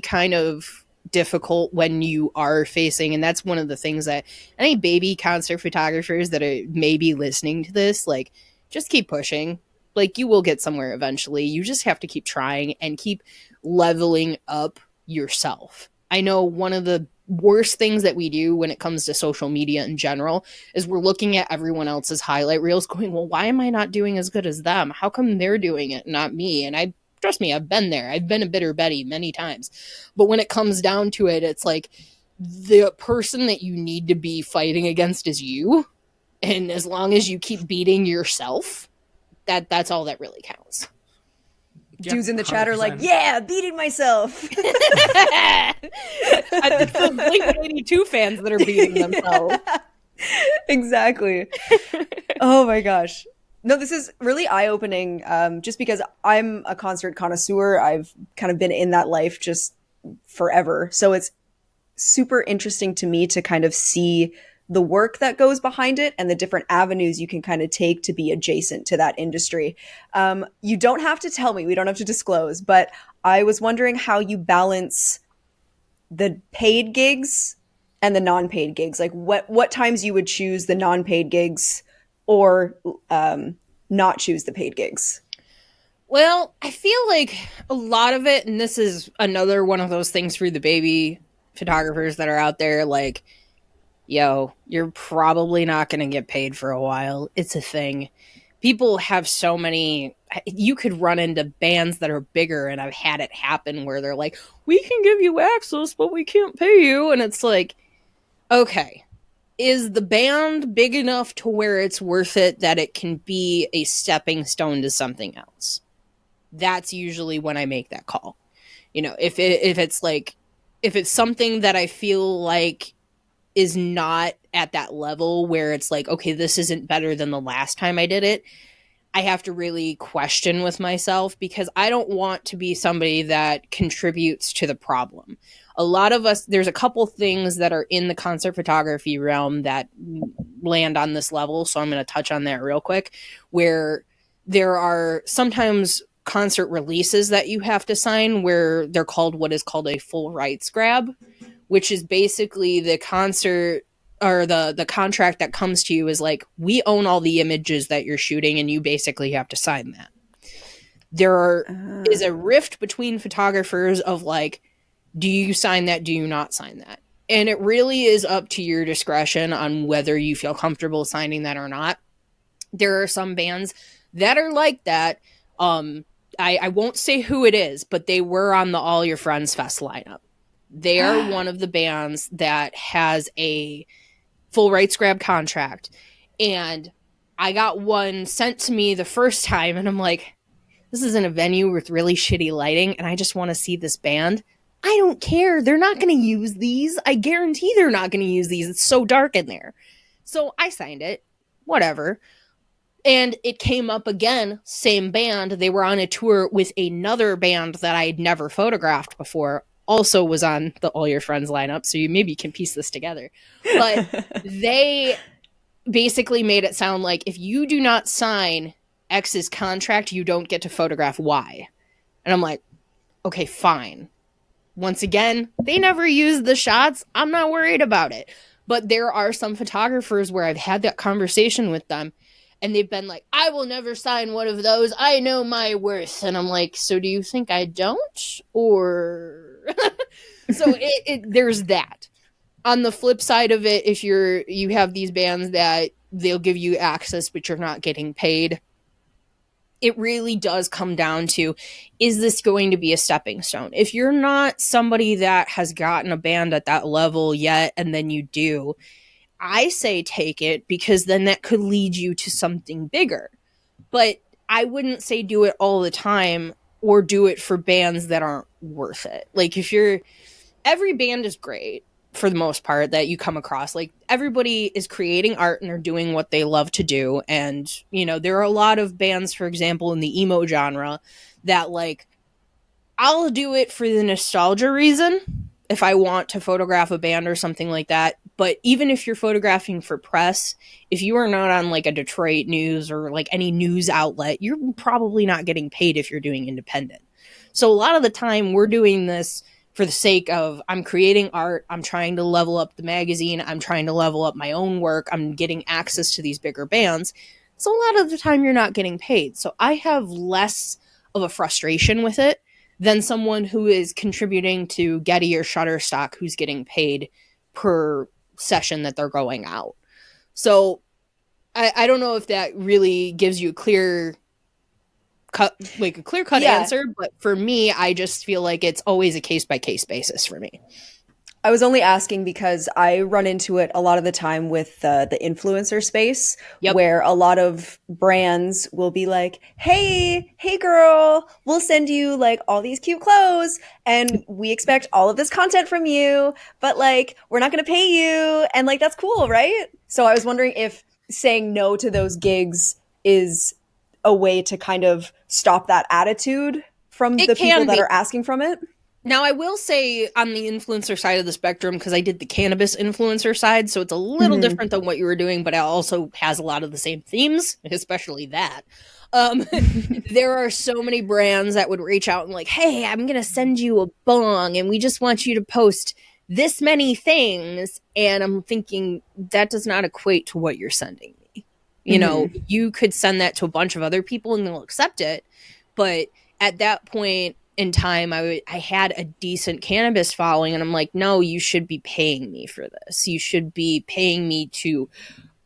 kind of difficult when you are facing, and that's one of the things that any baby concert photographers that are maybe listening to this, like, just keep pushing. Like, you will get somewhere eventually. You just have to keep trying and keep leveling up yourself. I know one of the worst things that we do when it comes to social media in general is we're looking at everyone else's highlight reels going, well, why am I not doing as good as them? How come they're doing it, not me? And I trust me, I've been there. I've been a bitter Betty many times. But when it comes down to it, it's like the person that you need to be fighting against is you. And as long as you keep beating yourself, that's all that really counts. Yeah, Dudes in the chat are like, 100%. yeah, beating myself. I think the Blink-182 fans that are beating themselves. Exactly. Oh my gosh. No, this is really eye-opening, just because I'm a concert connoisseur. I've kind of been in that life just forever. So it's super interesting to me to kind of see the work that goes behind it and the different avenues you can kind of take to be adjacent to that industry. You don't have to tell me, we don't have to disclose, but I was wondering how you balance the paid gigs and the non-paid gigs. Like what times you would choose the non-paid gigs or not choose the paid gigs. Well, I feel like a lot of it, and this is another one of those things for the baby photographers that are out there, like, yo, you're probably not going to get paid for a while. It's a thing. People have so many. You could run into bands that are bigger, and I've had it happen where they're like, we can give you access, but we can't pay you. And it's like, okay, is the band big enough to where it's worth it that it can be a stepping stone to something else? That's usually when I make that call. If it's something that I feel like is not at that level where it's like, okay, this isn't better than the last time I did it, I have to really question with myself because I don't want to be somebody that contributes to the problem. A lot of us, there's a couple things that are in the concert photography realm that land on this level. So I'm going to touch on that real quick, where there are sometimes concert releases that you have to sign where they're called what is called a full rights grab, which is basically the concert or the contract that comes to you is like, we own all the images that you're shooting and you basically have to sign that. Is a rift between photographers of like, do you sign that? Do you not sign that? And it really is up to your discretion on whether you feel comfortable signing that or not. There are some bands that are like that. I won't say who it is, but they were on the All Your Friends Fest lineup. They are one of the bands that has a full rights grab contract. And I got one sent to me the first time, and I'm like, this is in a venue with really shitty lighting, and I just want to see this band. I don't care. They're not going to use these. I guarantee they're not going to use these. It's so dark in there. So I signed it. Whatever. And it came up again, same band. They were on a tour with another band that I had never photographed before, also was on the All Your Friends lineup, so you maybe can piece this together. But they basically made it sound like if you do not sign X's contract, you don't get to photograph Y. And I'm like, okay, fine. Once again, they never used the shots. I'm not worried about it. But there are some photographers where I've had that conversation with them, and they've been like, I will never sign one of those. I know my worth. And I'm like, so do you think I don't? Or so there's that. On the flip side of it, if you have these bands that they'll give you access, but you're not getting paid, it really does come down to, is this going to be a stepping stone? If you're not somebody that has gotten a band at that level yet, and then you do, I say take it, because then that could lead you to something bigger. But I wouldn't say do it all the time, or do it for bands that aren't worth it. Like, every band is great for the most part that you come across. Like, everybody is creating art and they're doing what they love to do. And, there are a lot of bands, for example, in the emo genre that, like, I'll do it for the nostalgia reason if I want to photograph a band or something like that. But even if you're photographing for press, if you are not on like a Detroit news or like any news outlet, you're probably not getting paid if you're doing independent. So a lot of the time we're doing this for the sake of, I'm creating art, I'm trying to level up the magazine, I'm trying to level up my own work, I'm getting access to these bigger bands. So a lot of the time you're not getting paid. So I have less of a frustration with it than someone who is contributing to Getty or Shutterstock who's getting paid per session that they're going out. So I don't know if that really gives you a clear cut answer, but for me, I just feel like it's always a case-by-case basis for me. I was only asking because I run into it a lot of the time with the influencer space, where a lot of brands will be like, hey girl, we'll send you like all these cute clothes and we expect all of this content from you, but like, we're not going to pay you. And like, that's cool, right? So I was wondering if saying no to those gigs is a way to kind of stop that attitude from the people that are asking from it. Now, I will say on the influencer side of the spectrum, because I did the cannabis influencer side, so it's a little different than what you were doing, but it also has a lot of the same themes, especially that. There are so many brands that would reach out and like, hey, I'm going to send you a bong, and we just want you to post this many things. And I'm thinking, that does not equate to what you're sending me. You could send that to a bunch of other people and they'll accept it. But at that point in time, I had a decent cannabis following, and I'm like, no, you should be paying me for this. You should be paying me to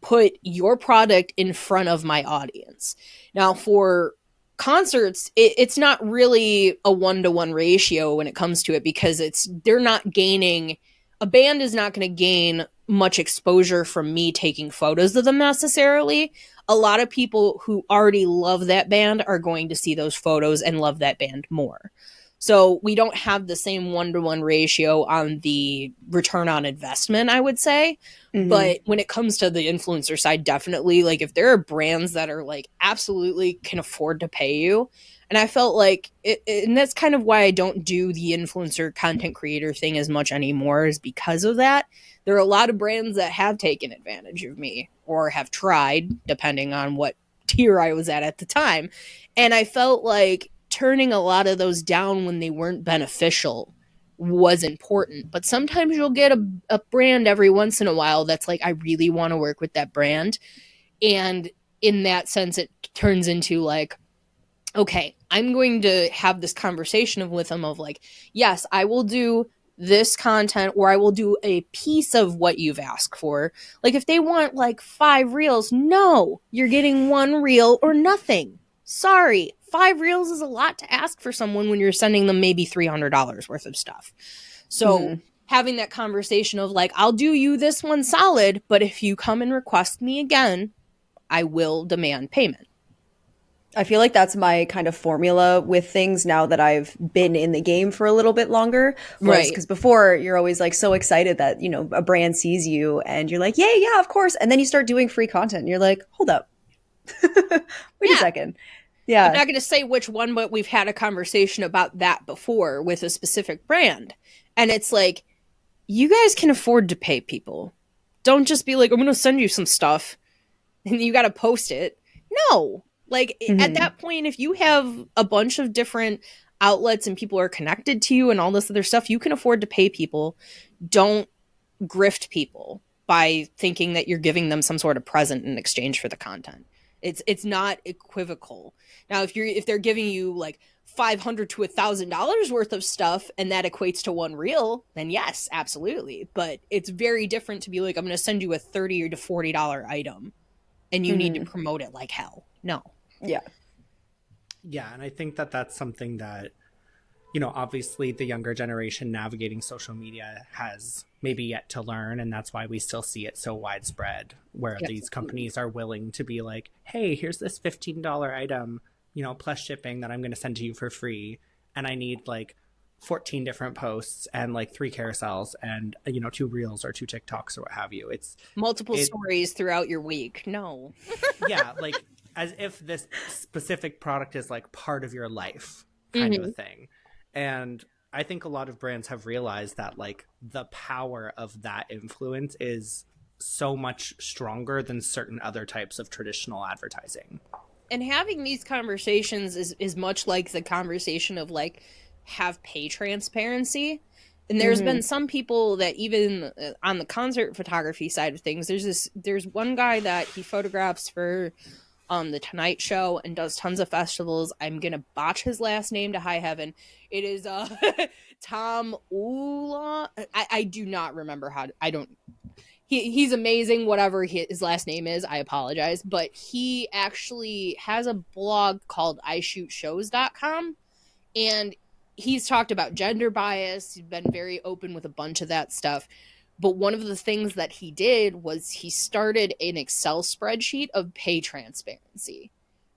put your product in front of my audience. Now, for concerts, it's not really a 1-to-1 ratio when it comes to it, because they're not gaining, a band is not going to gain much exposure from me taking photos of them necessarily. A lot of people who already love that band are going to see those photos and love that band more. So we don't have the same 1-to-1 ratio on the return on investment, I would say. But when it comes to the influencer side, definitely, like, if there are brands that are like absolutely can afford to pay you, and I felt like and that's kind of why I don't do the influencer content creator thing as much anymore, is because of that. There are a lot of brands that have taken advantage of me or have tried, depending on what tier I was at the time. And I felt like turning a lot of those down when they weren't beneficial was important. But sometimes you'll get a brand every once in a while that's like, I really want to work with that brand. And in that sense, it turns into like, okay, I'm going to have this conversation with them of like, yes, I will do this content, or I will do a piece of what you've asked for. Like, if they want like 5 reels, no, you're getting 1 reel or nothing. Sorry, 5 reels is a lot to ask for someone when you're sending them maybe $300 worth of stuff. So having that conversation of like, I'll do you this one solid, but if you come and request me again, I will demand payment. I feel like that's my kind of formula with things now that I've been in the game for a little bit longer. Right. Because before, you're always like so excited that, a brand sees you and you're like, yeah, of course. And then you start doing free content and you're like, hold up. Wait a Yeah. second. I'm Yeah. not going to say which one, but we've had a conversation about that before with a specific brand. And it's like, you guys can afford to pay people. Don't just be like, I'm going to send you some stuff and you got to post it. No. Like at Mm-hmm. that point, if you have a bunch of different outlets and people are connected to you and all this other stuff, you can afford to pay people. Don't grift people by thinking that you're giving them some sort of present in exchange for the content. It's not equivocal. Now, if they're giving you like $500 to $1,000 worth of stuff and that equates to one reel, then yes, absolutely. But it's very different to be like, I'm going to send you a $30 to $40 item and you need to Mm-hmm. promote it like hell. No. Yeah. Yeah, and I think that that's something that, obviously the younger generation navigating social media has maybe yet to learn. And that's why we still see it so widespread, where Yep. these companies are willing to be like, hey, here's this $15 item, plus shipping that I'm going to send to you for free. And I need like 14 different posts and like 3 carousels and, 2 reels or 2 TikToks or what have you. Multiple It, stories throughout your week. No. yeah, like as if this specific product is like part of your life kind of a Mm-hmm. thing. And I think a lot of brands have realized that like the power of that influence is so much stronger than certain other types of traditional advertising. And having these conversations is much like the conversation of like have pay transparency. And there's Mm-hmm. been some people that even on the concert photography side of things, there's one guy that he photographs for the Tonight Show and does tons of festivals. I'm gonna botch his last name to high heaven. It is Tom Ula. I do not remember how to, I don't he's amazing, whatever his last name is. I apologize. But he actually has a blog called ishootshows.com. And he's talked about gender bias. He's been very open with a bunch of that stuff. But one of the things that he did was he started an Excel spreadsheet of pay transparency.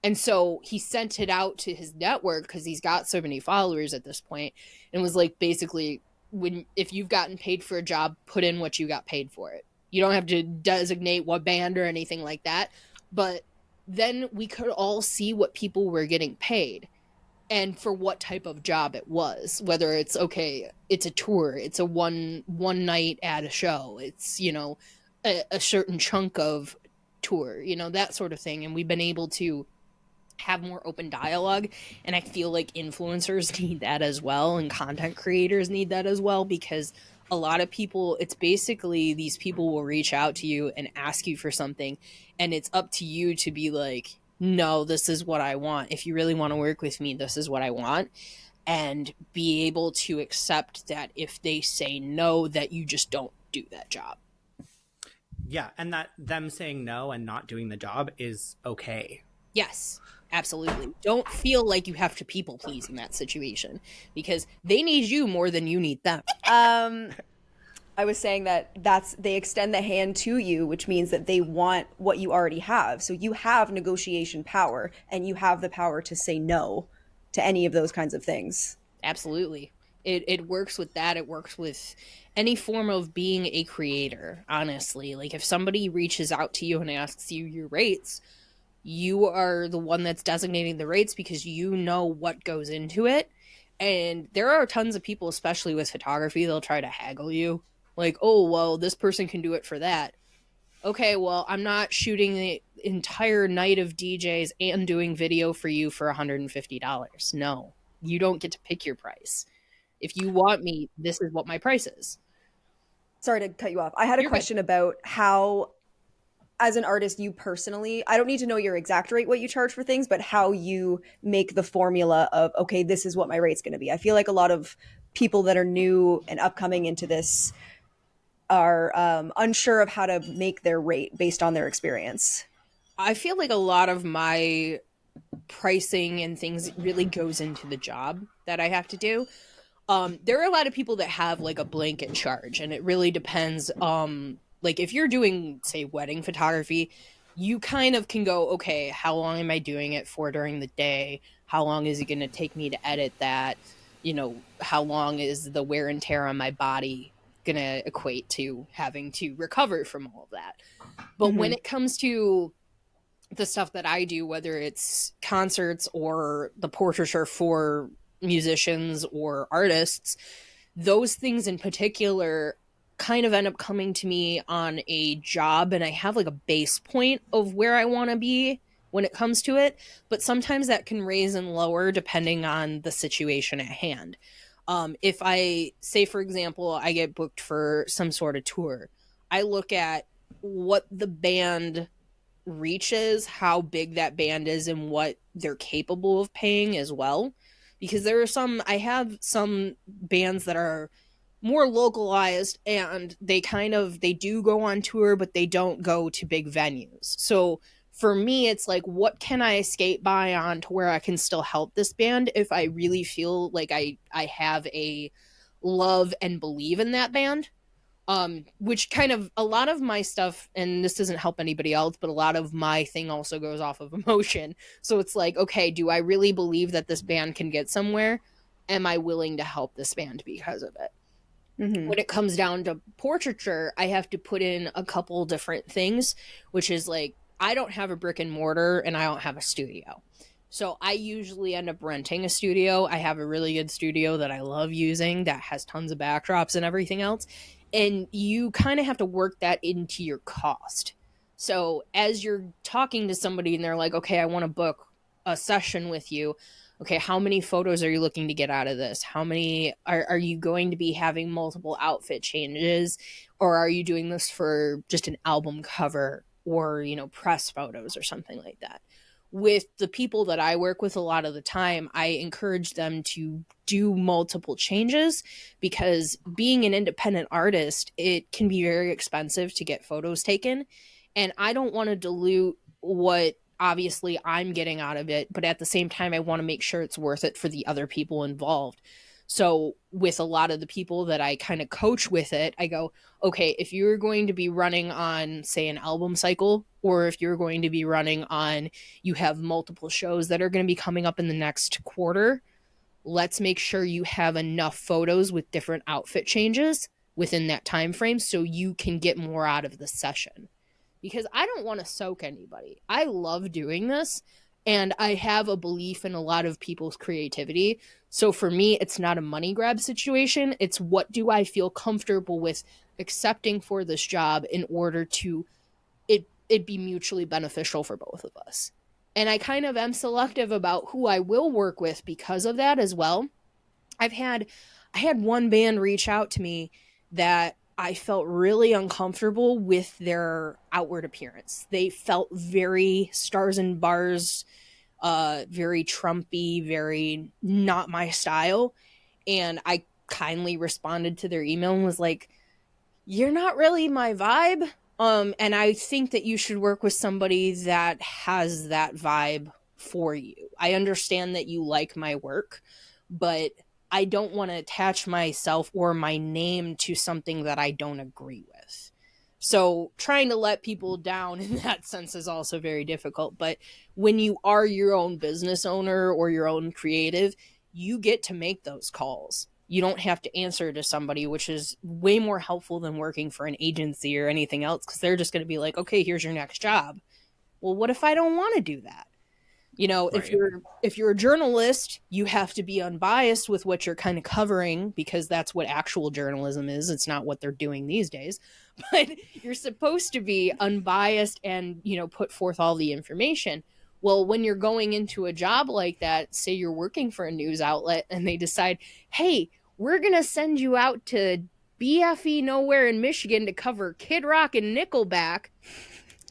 And so he sent it out to his network because he's got so many followers at this point, and was like, basically, when if you've gotten paid for a job, put in what you got paid for it. You don't have to designate what band or anything like that. But then we could all see what people were getting paid and for what type of job it was, whether it's okay, it's a tour, it's a one night at a show, it's a certain chunk of tour, that sort of thing. And we've been able to have more open dialogue, and I feel like influencers need that as well, and content creators need that as well, because a lot of people, it's basically these people will reach out to you and ask you for something, and it's up to you to be like, no, this is what I want. If you really want to work with me, this is what I want. And be able to accept that if they say no, that you just don't do that job. Yeah, and that them saying no and not doing the job is okay. Yes, absolutely. Don't feel like you have to people please in that situation, because they need you more than you need them. I was saying that's they extend the hand to you, which means that they want what you already have. So you have negotiation power, and you have the power to say no to any of those kinds of things. Absolutely. It works with that. It works with any form of being a creator, honestly. Like if somebody reaches out to you and asks you your rates, you are the one that's designating the rates because you know what goes into it. And there are tons of people, especially with photography, they'll try to haggle you. Like, oh, well, this person can do it for that. Okay, well, I'm not shooting the entire night of DJs and doing video for you for $150. No, you don't get to pick your price. If you want me, this is what my price is. Sorry to cut you off. I had a You're good. question about how, as an artist, you personally, I don't need to know your exact rate, what you charge for things, but how you make the formula of, okay, this is what my rate's going to be. I feel like a lot of people that are new and upcoming into this are unsure of how to make their rate based on their experience. I feel like a lot of my pricing and things really goes into the job that I have to do. There are a lot of people that have like a blanket charge, and it really depends. Like if you're doing, say, wedding photography, you kind of can go, okay, how long am I doing it for during the day? How long is it going to take me to edit that? How long is the wear and tear on my body going to equate to having to recover from all of that? But when Mm-hmm. it comes to the stuff that I do, whether it's concerts or the portraiture for musicians or artists, those things in particular kind of end up coming to me on a job, and I have like a base point of where I want to be when it comes to it, but sometimes that can raise and lower depending on the situation at hand. If I say, for example, I get booked for some sort of tour, I look at what the band reaches, how big that band is, and what they're capable of paying as well. Because I have some bands that are more localized, and they do go on tour, but they don't go to big venues. So for me, it's like, what can I skate by on to where I can still help this band if I really feel like I have a love and believe in that band. Which kind of, a lot of my stuff, and this doesn't help anybody else, but a lot of my thing also goes off of emotion. So it's like, okay, do I really believe that this band can get somewhere? Am I willing to help this band because of it? Mm-hmm. When it comes down to portraiture, I have to put in a couple different things, which is like, I don't have a brick and mortar and I don't have a studio. So I usually end up renting a studio. I have a really good studio that I love using that has tons of backdrops and everything else. And you kind of have to work that into your cost. So as you're talking to somebody and they're like, okay, I want to book a session with you. Okay, how many photos are you looking to get out of this? How many are you going to be having multiple outfit changes? Or are you doing this for just an album cover or, press photos or something like that? With the people that I work with a lot of the time, I encourage them to do multiple changes, because being an independent artist, it can be very expensive to get photos taken. And I don't want to dilute what obviously I'm getting out of it, but at the same time, I want to make sure it's worth it for the other people involved. So with a lot of the people that I kind of coach with it, I go, okay, if you're going to be running on, say, an album cycle, or if you're going to be running on, you have multiple shows that are going to be coming up in the next quarter, let's make sure you have enough photos with different outfit changes within that time frame so you can get more out of the session. Because I don't want to soak anybody. I love doing this, and I have a belief in a lot of people's creativity. So for me, it's not a money grab situation. It's, what do I feel comfortable with accepting for this job in order to it be mutually beneficial for both of us. And I kind of am selective about who I will work with because of that as well. I had one band reach out to me that I felt really uncomfortable with their outward appearance. They felt very stars and bars, very Trumpy, very not my style. And I kindly responded to their email and was like, you're not really my vibe. And I think that you should work with somebody that has that vibe for you. I understand that you like my work, but I don't want to attach myself or my name to something that I don't agree with. So trying to let people down in that sense is also very difficult. But when you are your own business owner or your own creative, you get to make those calls. You don't have to answer to somebody, which is way more helpful than working for an agency or anything else, because they're just going to be like, okay, here's your next job. Well, what if I don't want to do that? Right. If you're a journalist, you have to be unbiased with what you're kind of covering, because that's what actual journalism is. It's not what they're doing these days. But you're supposed to be unbiased and, put forth all the information. Well, when you're going into a job like that, say you're working for a news outlet and they decide, hey, we're going to send you out to BFE nowhere in Michigan to cover Kid Rock and Nickelback,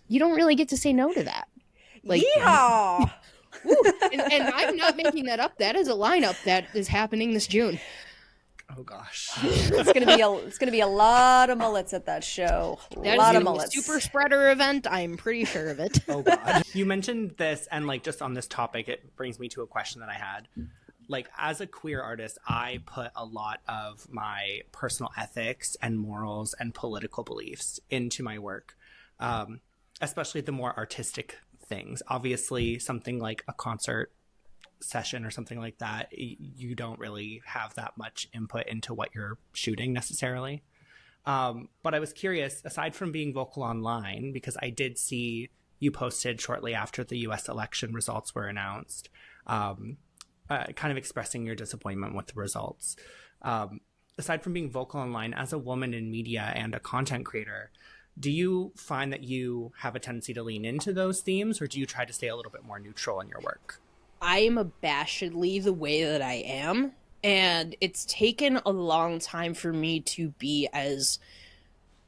you don't really get to say no to that. Like, yeehaw! And I'm not making that up. That is a lineup that is happening this June. Oh gosh, it's gonna be a lot of mullets at that show. A lot of mullets. Super spreader event. I'm pretty sure of it. Oh god, you mentioned this, and just on this topic, it brings me to a question that I had. As a queer artist, I put a lot of my personal ethics and morals and political beliefs into my work, especially the more artistic things. Obviously, something like a concert session or something like that, you don't really have that much input into what you're shooting necessarily. But I was curious, aside from being vocal online, because I did see you posted shortly after the US election results were announced, kind of expressing your disappointment with the results. Aside from being vocal online, as a woman in media and a content creator, do you find that you have a tendency to lean into those themes, or do you try to stay a little bit more neutral in your work? I am abashedly the way that I am, and it's taken a long time for me to be as,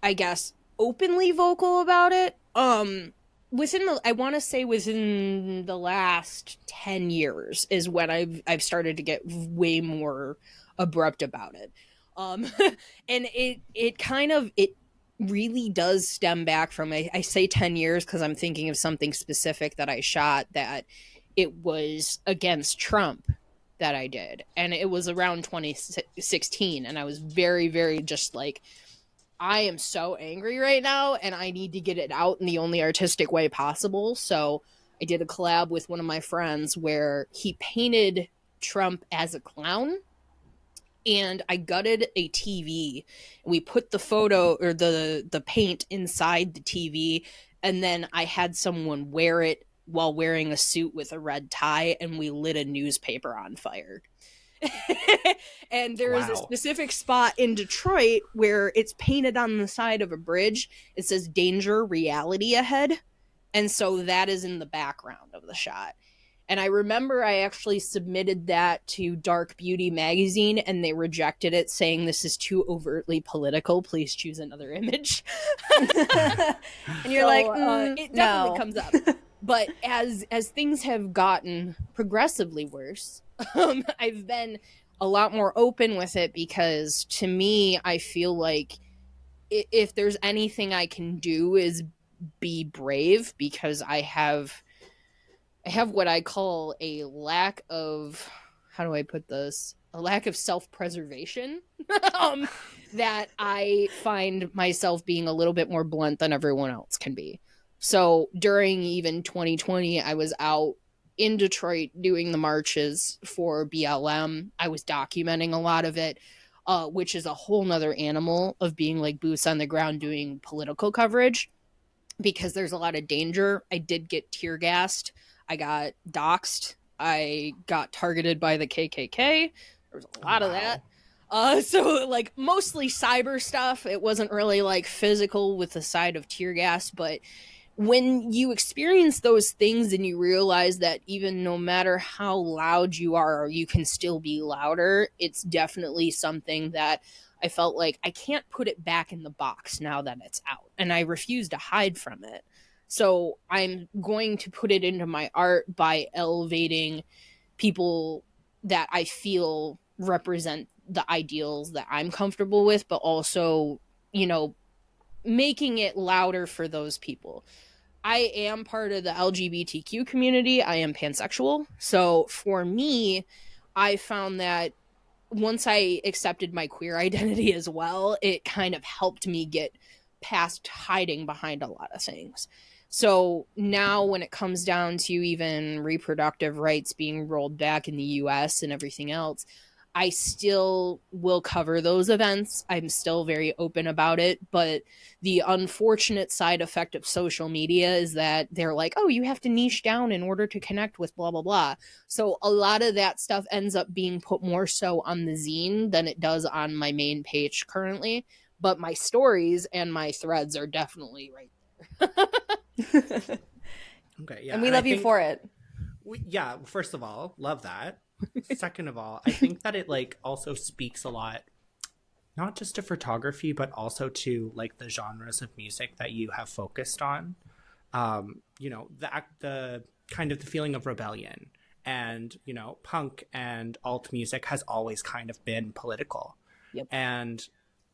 I guess, openly vocal about it. I want to say within the last 10 years is when I've started to get way more abrupt about it. Um, and it really does stem back from, I say 10 years because I'm thinking of something specific that I shot that it was against Trump that I did. And it was around 2016. And I was very, very just like, I am so angry right now and I need to get it out in the only artistic way possible. So I did a collab with one of my friends where he painted Trump as a clown, and I gutted a TV. We put the photo or the paint inside the TV, and then I had someone wear it while wearing a suit with a red tie, and we lit a newspaper on fire. And there is a Wow. specific spot in Detroit where it's painted on the side of a bridge. It says danger, reality ahead. And so that is in the background of the shot. And I remember I actually submitted that to Dark Beauty magazine and they rejected it, saying this is too overtly political. Please choose another image. And you're So, like, it definitely no. comes up. But as things have gotten progressively worse, I've been a lot more open with it because to me, I feel like if there's anything I can do is be brave, because I have what I call a lack of, how do I put this? A lack of self-preservation. um, that I find myself being a little bit more blunt than everyone else can be. So during even 2020, I was out in Detroit doing the marches for BLM. I was documenting a lot of it, which is a whole nother animal of being like boots on the ground doing political coverage, because there's a lot of danger. I did get tear gassed. I got doxxed. I got targeted by the KKK. There was a Oh, lot of wow. that. So like mostly cyber stuff. It wasn't really like physical with the side of tear gas, but when you experience those things and you realize that even no matter how loud you are, you can still be louder, it's definitely something that I felt like I can't put it back in the box now that it's out. And I refuse to hide from it. So I'm going to put it into my art by elevating people that I feel represent the ideals that I'm comfortable with, but also, you know, making it louder for those people. I am part of the LGBTQ community. I am pansexual. So for me, I found that once I accepted my queer identity as well, it kind of helped me get past hiding behind a lot of things. So now, when it comes down to even reproductive rights being rolled back in the US and everything else, I still will cover those events. I'm still very open about it. But the unfortunate side effect of social media is that they're like, oh, you have to niche down in order to connect with blah, blah, blah. So a lot of that stuff ends up being put more so on the zine than it does on my main page currently. But my stories and my threads are definitely right there. Okay, yeah. And we love you for it. Yeah, first of all, love that. Second of all, I think that it like also speaks a lot, not just to photography, but also to like the genres of music that you have focused on. You know, the kind of the feeling of rebellion, and you know, punk and alt music has always kind of been political. Yep. And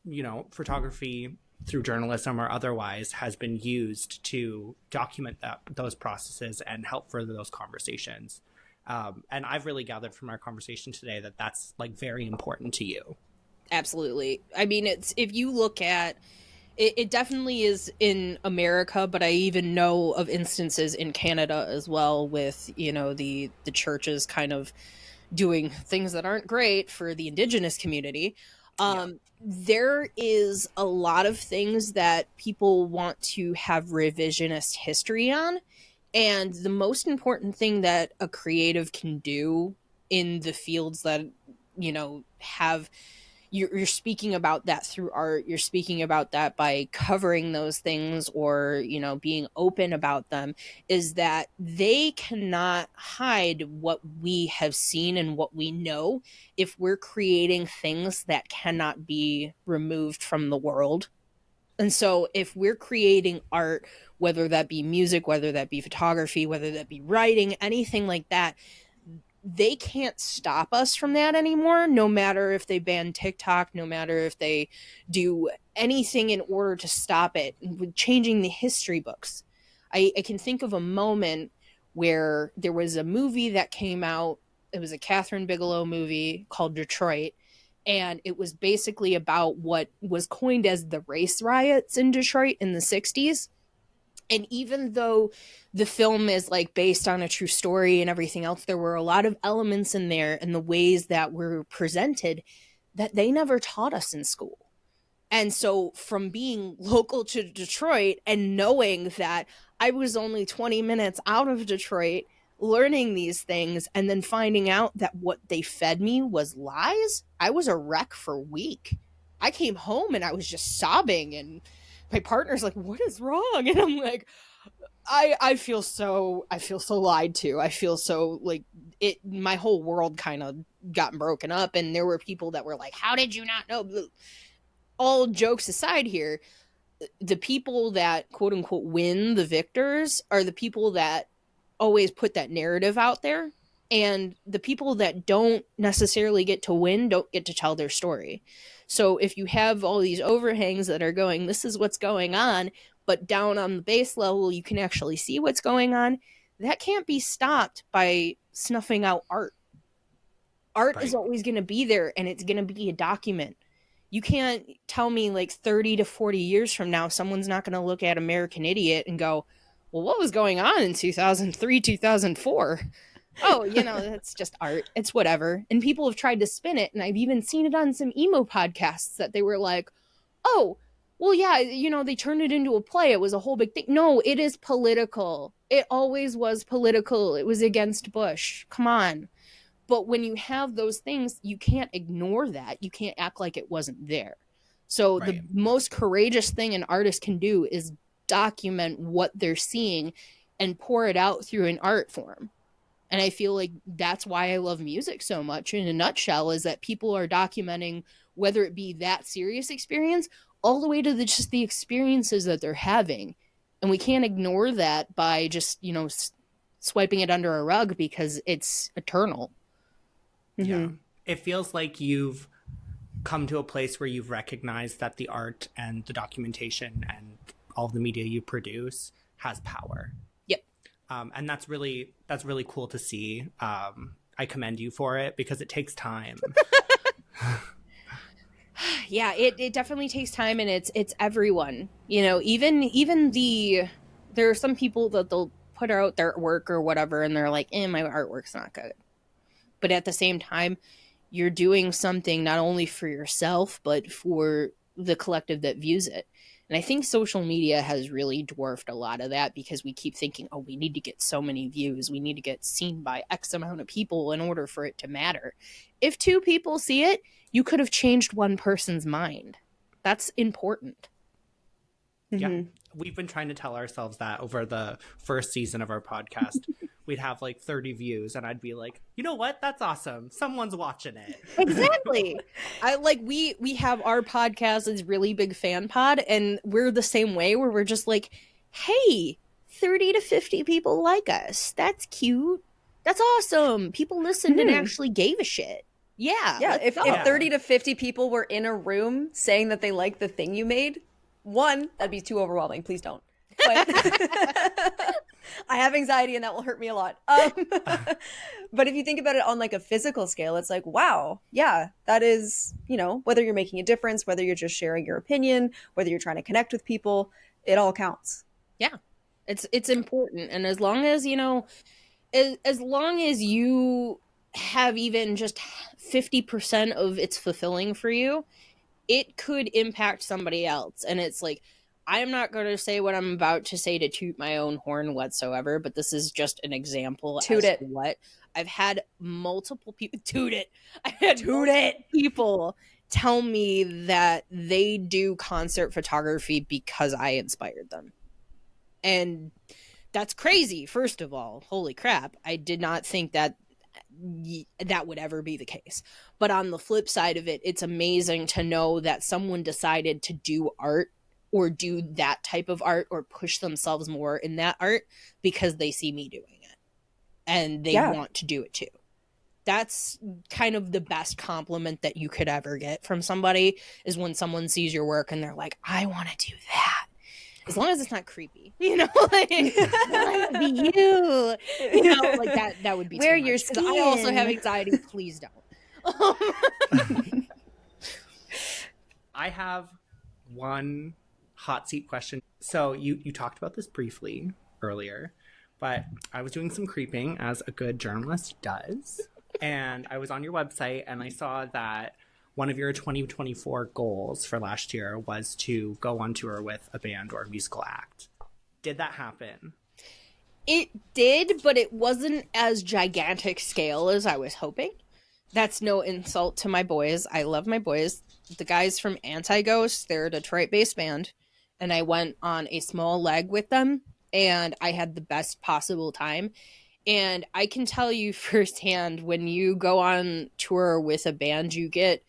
you know, photography through journalism or otherwise has been used to document those processes and help further those conversations. And I've really gathered from our conversation today that that's like very important to you. Absolutely. I mean, it's, if you look at it, it definitely is in America, but I even know of instances in Canada as well, with, you know, the churches kind of doing things that aren't great for the indigenous community. There is a lot of things that people want to have revisionist history on. And the most important thing that a creative can do in the fields that, have you're speaking about that through art, you're speaking about that by covering those things or being open about them, is that they cannot hide what we have seen and what we know if we're creating things that cannot be removed from the world. And so if we're creating art, whether that be music, whether that be photography, whether that be writing, anything like that, they can't stop us from that anymore, no matter if they ban TikTok, no matter if they do anything in order to stop it, with changing the history books. I can think of a moment where there was a movie that came out. It was a Catherine Bigelow movie called Detroit. And it was basically about what was coined as the race riots in Detroit in the 60s. And even though the film is like based on a true story and everything else, there were a lot of elements in there and the ways that were presented that they never taught us in school. And so from being local to Detroit and knowing that I was only 20 minutes out of Detroit, learning these things and then finding out that what they fed me was lies, I was a wreck for a week. I came home and I was just sobbing, and my partner's like, "What is wrong?" And I'm like, I feel so lied to. I feel so like my whole world kind of got broken up, and there were people that were like, "How did you not know?" All jokes aside here, the people that quote unquote win, the victors, are the people that always put that narrative out there. And the people that don't necessarily get to win don't get to tell their story. So if you have all these overhangs that are going, this is what's going on, but down on the base level, you can actually see what's going on, that can't be stopped by snuffing out art. Art is always going to be there, and it's going to be a document. You can't tell me like 30 to 40 years from now, someone's not going to look at American Idiot and go, well, what was going on in 2003, 2004? Oh, that's just art. It's whatever. And people have tried to spin it. And I've even seen it on some emo podcasts that they were like, oh, well, yeah, they turned it into a play. It was a whole big thing. No, it is political. It always was political. It was against Bush. Come on. But when you have those things, you can't ignore that. You can't act like it wasn't there. So the most courageous thing an artist can do is document what they're seeing and pour it out through an art form. And I feel like that's why I love music so much in a nutshell, is that people are documenting, whether it be that serious experience all the way to just the experiences that they're having. And we can't ignore that by just, swiping it under a rug because it's eternal. Yeah. It feels like you've come to a place where you've recognized that the art and the documentation and all of the media you produce has power. Yep. And that's really cool to see. I commend you for it because it takes time. Yeah, it definitely takes time, and it's everyone. Even there are some people that they'll put out their work or whatever, and they're like, my artwork's not good. But at the same time, you're doing something not only for yourself, but for the collective that views it. And I think social media has really dwarfed a lot of that, because we keep thinking, oh, we need to get so many views. We need to get seen by X amount of people in order for it to matter. If 2 people see it, you could have changed one person's mind. That's important. Yeah. We've been trying to tell ourselves that over the first season of our podcast. We'd have like 30 views and I'd be like, you know what? That's awesome. Someone's watching it. Exactly. We have our podcast is Really Big Fan Pod, and we're the same way, where we're just like, hey, 30 to 50 people like us. That's cute. That's awesome. People listened and actually gave a shit. Yeah. Yeah. If 30 to 50 people were in a room saying that they like the thing you made, one, that'd be too overwhelming. Please don't. But I have anxiety and that will hurt me a lot. But if you think about it on like a physical scale, it's like, wow, yeah, that is, whether you're making a difference, whether you're just sharing your opinion, whether you're trying to connect with people, it all counts. Yeah. It's important. And as long as, as long as you have even just 50% of it's fulfilling for you, it could impact somebody else. And it's like, I'm not going to say what I'm about to say to toot my own horn whatsoever, but this is just an example Toot as to it. what I've had multiple people toot it. I had Toot it. people tell me that they do concert photography because I inspired them. And that's crazy, first of all. Holy crap. I did not think that that would ever be the case. But on the flip side of it, it's amazing to know that someone decided to do art or do that type of art or push themselves more in that art because they see me doing it and they want to do it too. That's kind of the best compliment that you could ever get from somebody, is when someone sees your work and they're like, I want to do that. As long as it's not creepy, like, I want to be you, like that would be Wear too much. your 'Cause I also have skin. anxiety. Please don't. I have one hot seat question. So you talked about this briefly earlier, but I was doing some creeping, as a good journalist does. And I was on your website and I saw that one of your 2024 goals for last year was to go on tour with a band or a musical act. Did that happen? It did, but it wasn't as gigantic scale as I was hoping. That's no insult to my boys. I love my boys. The guys from Anti-Ghost, they're a Detroit-based band, and I went on a small leg with them, and I had the best possible time. And I can tell you firsthand, when you go on tour with a band, you get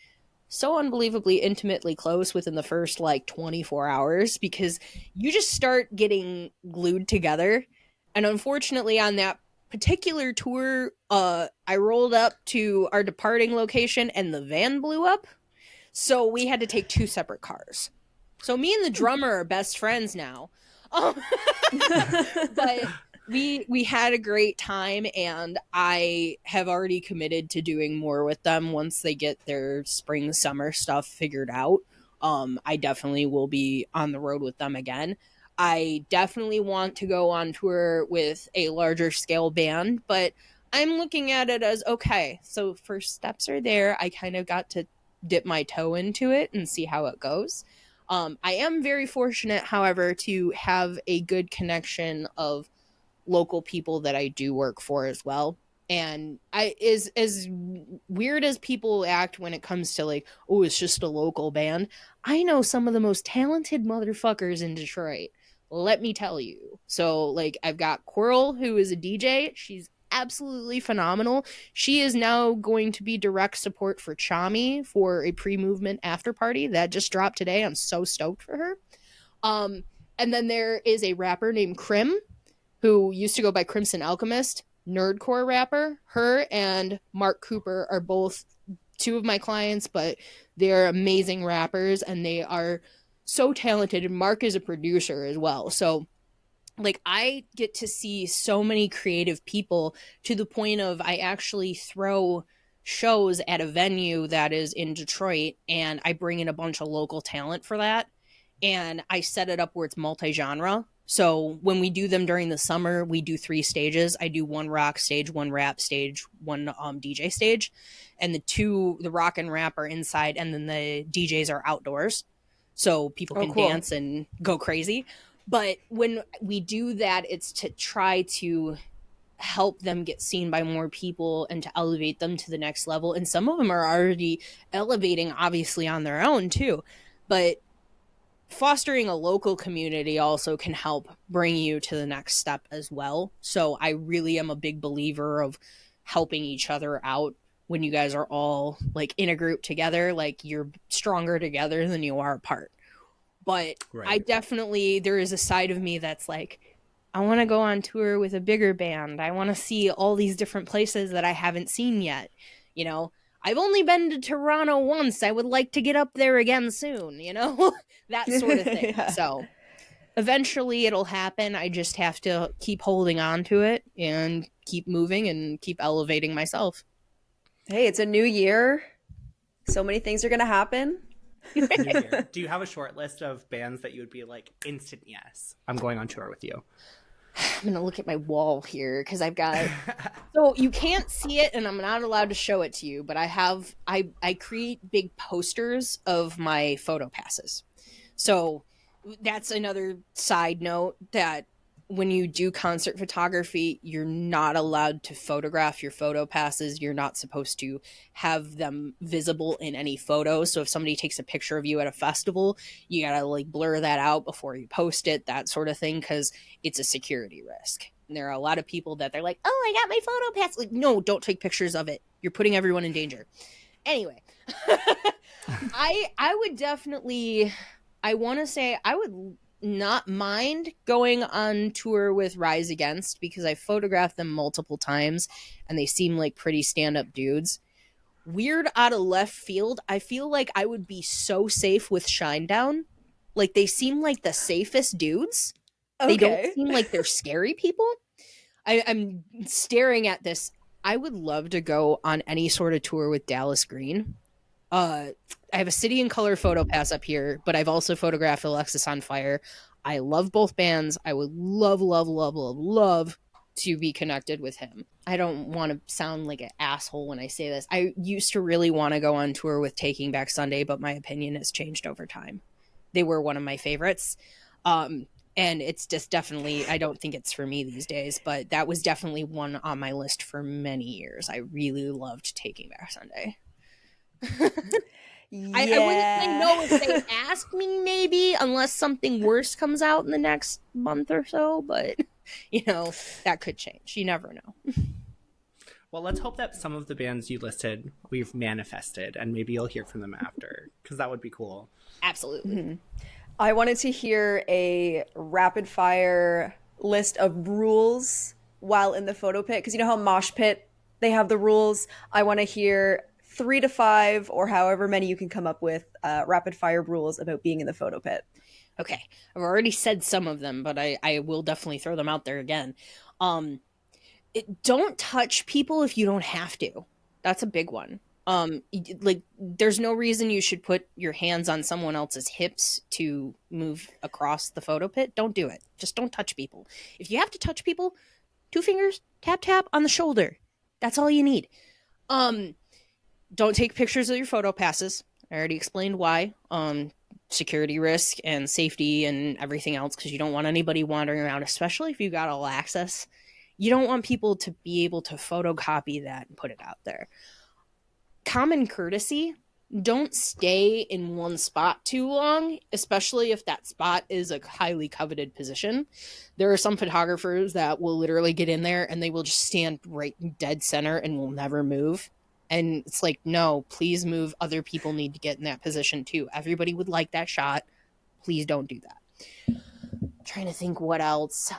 so unbelievably intimately close within the first like 24 hours because you just start getting glued together. And unfortunately, on that particular tour, I rolled up to our departing location and the van blew up. So we had to take two separate cars. So me and the drummer are best friends now. But we had a great time, and I have already committed to doing more with them once they get their spring summer stuff figured out. I definitely will be on the road with them again. I definitely want to go on tour with a larger scale band, but I'm looking at it as, okay, so first steps are there. I kind of got to dip my toe into it and see how it goes. I am very fortunate, however, to have a good connection of local people that I do work for as well. And I is as weird as people act when it comes to like, oh, it's just a local band. I know some of the most talented motherfuckers in Detroit. Let me tell you. So like I've got Coral, who is a DJ. She's absolutely phenomenal. She is now going to be direct support for Chami for a pre-movement after party that just dropped today. I'm so stoked for her. And then there is a rapper named Krim, who used to go by Crimson Alchemist, nerdcore rapper. Her and Mark Cooper are both two of my clients, but they're amazing rappers and they are so talented. And Mark is a producer as well. So like I get to see so many creative people to the point of I actually throw shows at a venue that is in Detroit and I bring in a bunch of local talent for that, and I set it up where it's multi-genre. So when we do them during the summer, we do 3 stages. I do one rock stage, one rap stage, one DJ stage, and the rock and rap are inside, and then the DJs are outdoors, so people can dance and go crazy. But when we do that, it's to try to help them get seen by more people and to elevate them to the next level. And some of them are already elevating, obviously, on their own too. But fostering a local community also can help bring you to the next step as well. So I really am a big believer of helping each other out. When you guys are all like in a group together, like you're stronger together than you are apart. But right. I definitely, there is a side of me that's like, I want to go on tour with a bigger band. I want to see all these different places that I haven't seen yet. You know, I've only been to Toronto once. I would like to get up there again soon, you know, that sort of thing. Yeah. So eventually it'll happen. I just have to keep holding on to it and keep moving and keep elevating myself. Hey, it's a new year. So many things are going to happen. Do you have a short list of bands that you would be like instant yes, I'm going on tour with you? I'm gonna look at my wall here because I've got. So you can't see it, and I'm not allowed to show it to you. But I create big posters of my photo passes. So that's another side note that when you do concert photography, you're not allowed to photograph your photo passes. You're not supposed to have them visible in any photo. So if somebody takes a picture of you at a festival, you gotta like blur that out before you post it, that sort of thing, because it's a security risk. And there are a lot of people that they're like, "Oh, I got my photo pass." Like, no, don't take pictures of it. You're putting everyone in danger. Anyway, I would definitely. I want to say I would not mind going on tour with Rise Against because I photographed them multiple times and they seem like pretty stand-up dudes. Weird out of left field, I feel like I would be so safe with Shinedown. Like they seem like the safest dudes. They don't Okay. seem like they're scary people. I'm staring at this. I would love to go on any sort of tour with Dallas Green. I have a City and Color photo pass up here, but I've also photographed Alexis on Fire. I love both bands. I would love, love, love, love, love to be connected with him. I don't want to sound like an asshole when I say this. I used to really want to go on tour with Taking Back Sunday, but my opinion has changed over time. They were one of my favorites. And it's just definitely, I don't think it's for me these days, but that was definitely one on my list for many years. I really loved Taking Back Sunday. I wouldn't say no if they asked me, maybe, unless something worse comes out in the next month or so. But, that could change. You never know. Well, let's hope that some of the bands you listed we've manifested, and maybe you'll hear from them after, because that would be cool. Absolutely. Mm-hmm. I wanted to hear a rapid fire list of rules while in the photo pit, because you know how Mosh Pit, they have the rules. I want to hear 3 to 5 or however many you can come up with rapid fire rules about being in the photo pit. Okay. I've already said some of them, but I will definitely throw them out there again. Don't touch people if you don't have to. That's a big one. Like there's no reason you should put your hands on someone else's hips to move across the photo pit. Don't do it. Just don't touch people. If you have to touch people, 2 fingers, tap tap on the shoulder. That's all you need. Don't take pictures of your photo passes. I already explained why. Security risk and safety and everything else, because you don't want anybody wandering around, especially if you got all access. You don't want people to be able to photocopy that and put it out there. Common courtesy, don't stay in one spot too long, especially if that spot is a highly coveted position. There are some photographers that will literally get in there and they will just stand right dead center and will never move. And it's like, no, please move. Other people need to get in that position too. Everybody would like that shot. Please don't do that. I'm trying to think what else.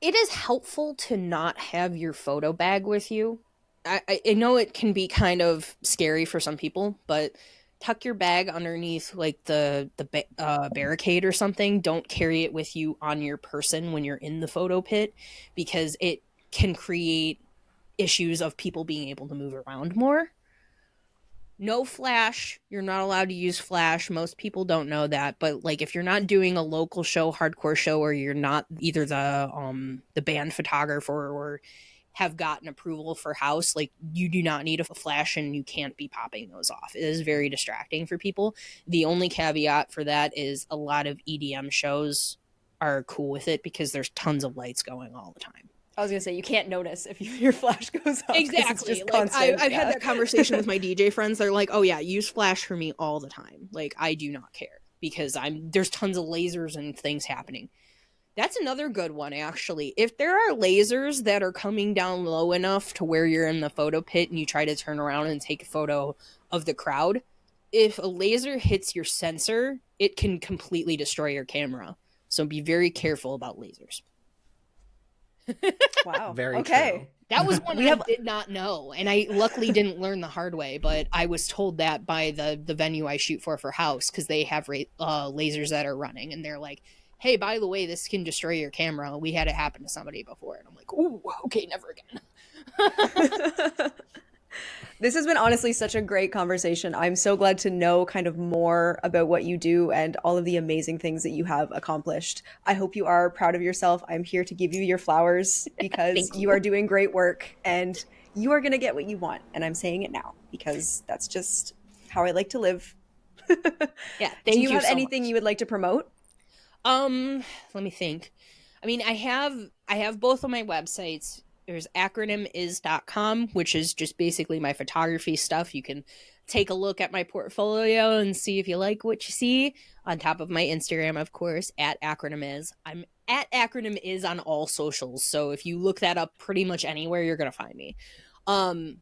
It is helpful to not have your photo bag with you. I know it can be kind of scary for some people, but tuck your bag underneath like the barricade or something. Don't carry it with you on your person when you're in the photo pit, because it can create issues of people being able to move around more. No flash. You're not allowed to use flash. Most people don't know that, but like if you're not doing a local show, hardcore show, or you're not either the band photographer or have gotten approval for house, like you do not need a flash and you can't be popping those off. It is very distracting for people. The only caveat for that is a lot of EDM shows are cool with it because there's tons of lights going all the time. I was gonna say you can't notice if your flash goes off. Exactly. It's just like I've yeah. had that conversation with my DJ friends. They're like, "Oh yeah, use flash for me all the time." Like I do not care because there's tons of lasers and things happening. That's another good one, actually. If there are lasers that are coming down low enough to where you're in the photo pit and you try to turn around and take a photo of the crowd, if a laser hits your sensor, it can completely destroy your camera. So be very careful about lasers. Wow. Very okay. true. That was one I did not know, and I luckily didn't learn the hard way, but I was told that by the venue I shoot for house, because they have lasers that are running, and they're like, hey, by the way, this can destroy your camera. We had it happen to somebody before. And I'm like, ooh, okay, never again. This has been honestly such a great conversation. I'm so glad to know kind of more about what you do and all of the amazing things that you have accomplished. I hope you are proud of yourself. I'm here to give you your flowers because Thank you you. are doing great work and you are going to get what you want. And I'm saying it now because that's just how I like to live. Yeah, Do thank you you have so anything much. you would like to promote? Let me think. I mean, I have both of my websites. There's acronymIs.com, which is just basically my photography stuff. You can take a look at my portfolio and see if you like what you see. On top of my Instagram, of course, at acronymIs. I'm at acronymIs on all socials. So if you look that up pretty much anywhere, you're gonna find me. Um,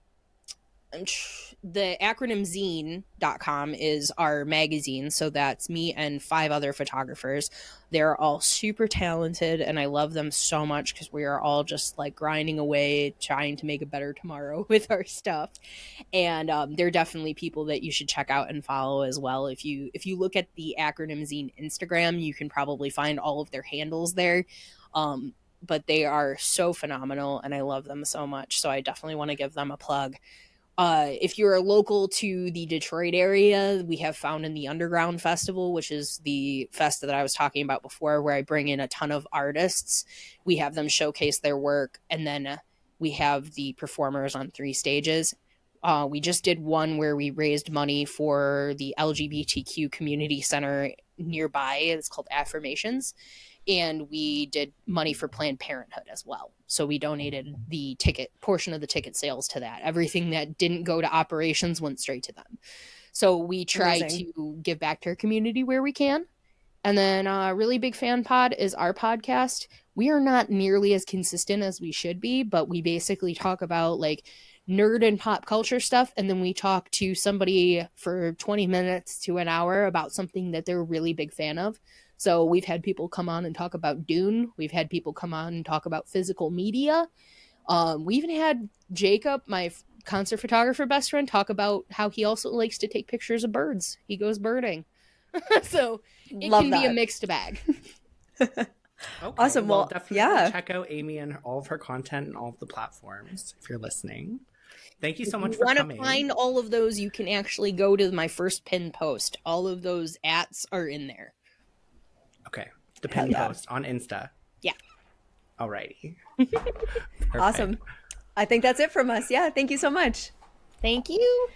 the acronym zine.com is our magazine, so that's me and 5 other photographers. They're all super talented and I love them so much because we are all just like grinding away trying to make a better tomorrow with our stuff. And they're definitely people that you should check out and follow as well. If you look at the acronym zine Instagram, you can probably find all of their handles there. But they are so phenomenal and I love them so much, so I definitely want to give them a plug. If you're local to the Detroit area, we have Found in the Underground Festival, which is the fest that I was talking about before, where I bring in a ton of artists. We have them showcase their work, and then we have the performers on 3 stages. We just did one where we raised money for the LGBTQ community center nearby. It's called Affirmations, and we did money for Planned Parenthood as well. So we donated the ticket portion of the ticket sales to that. Everything that didn't go to operations went straight to them. So we try Amazing. to give back to our community where we can. And then a really big fan pod is our podcast. We are not nearly as consistent as we should be, but we basically talk about like nerd and pop culture stuff. And then we talk to somebody for 20 minutes to an hour about something that they're a really big fan of. So we've had people come on and talk about Dune. We've had people come on and talk about physical media. We even had Jacob, my concert photographer best friend, talk about how he also likes to take pictures of birds. He goes birding. So it Love can be a that. mixed bag. Okay, Awesome. well, Well, definitely yeah. check out Amy and all of her content and all of the platforms if you're listening. Thank you If so you much for want to coming. find all of those, you can actually go to my first pin post. All of those ats are in there. Okay, the Hell pin yeah. post on Insta. Yeah. Alrighty. Awesome. Perfect. I think that's it from us. Yeah. Thank you so much. Thank you.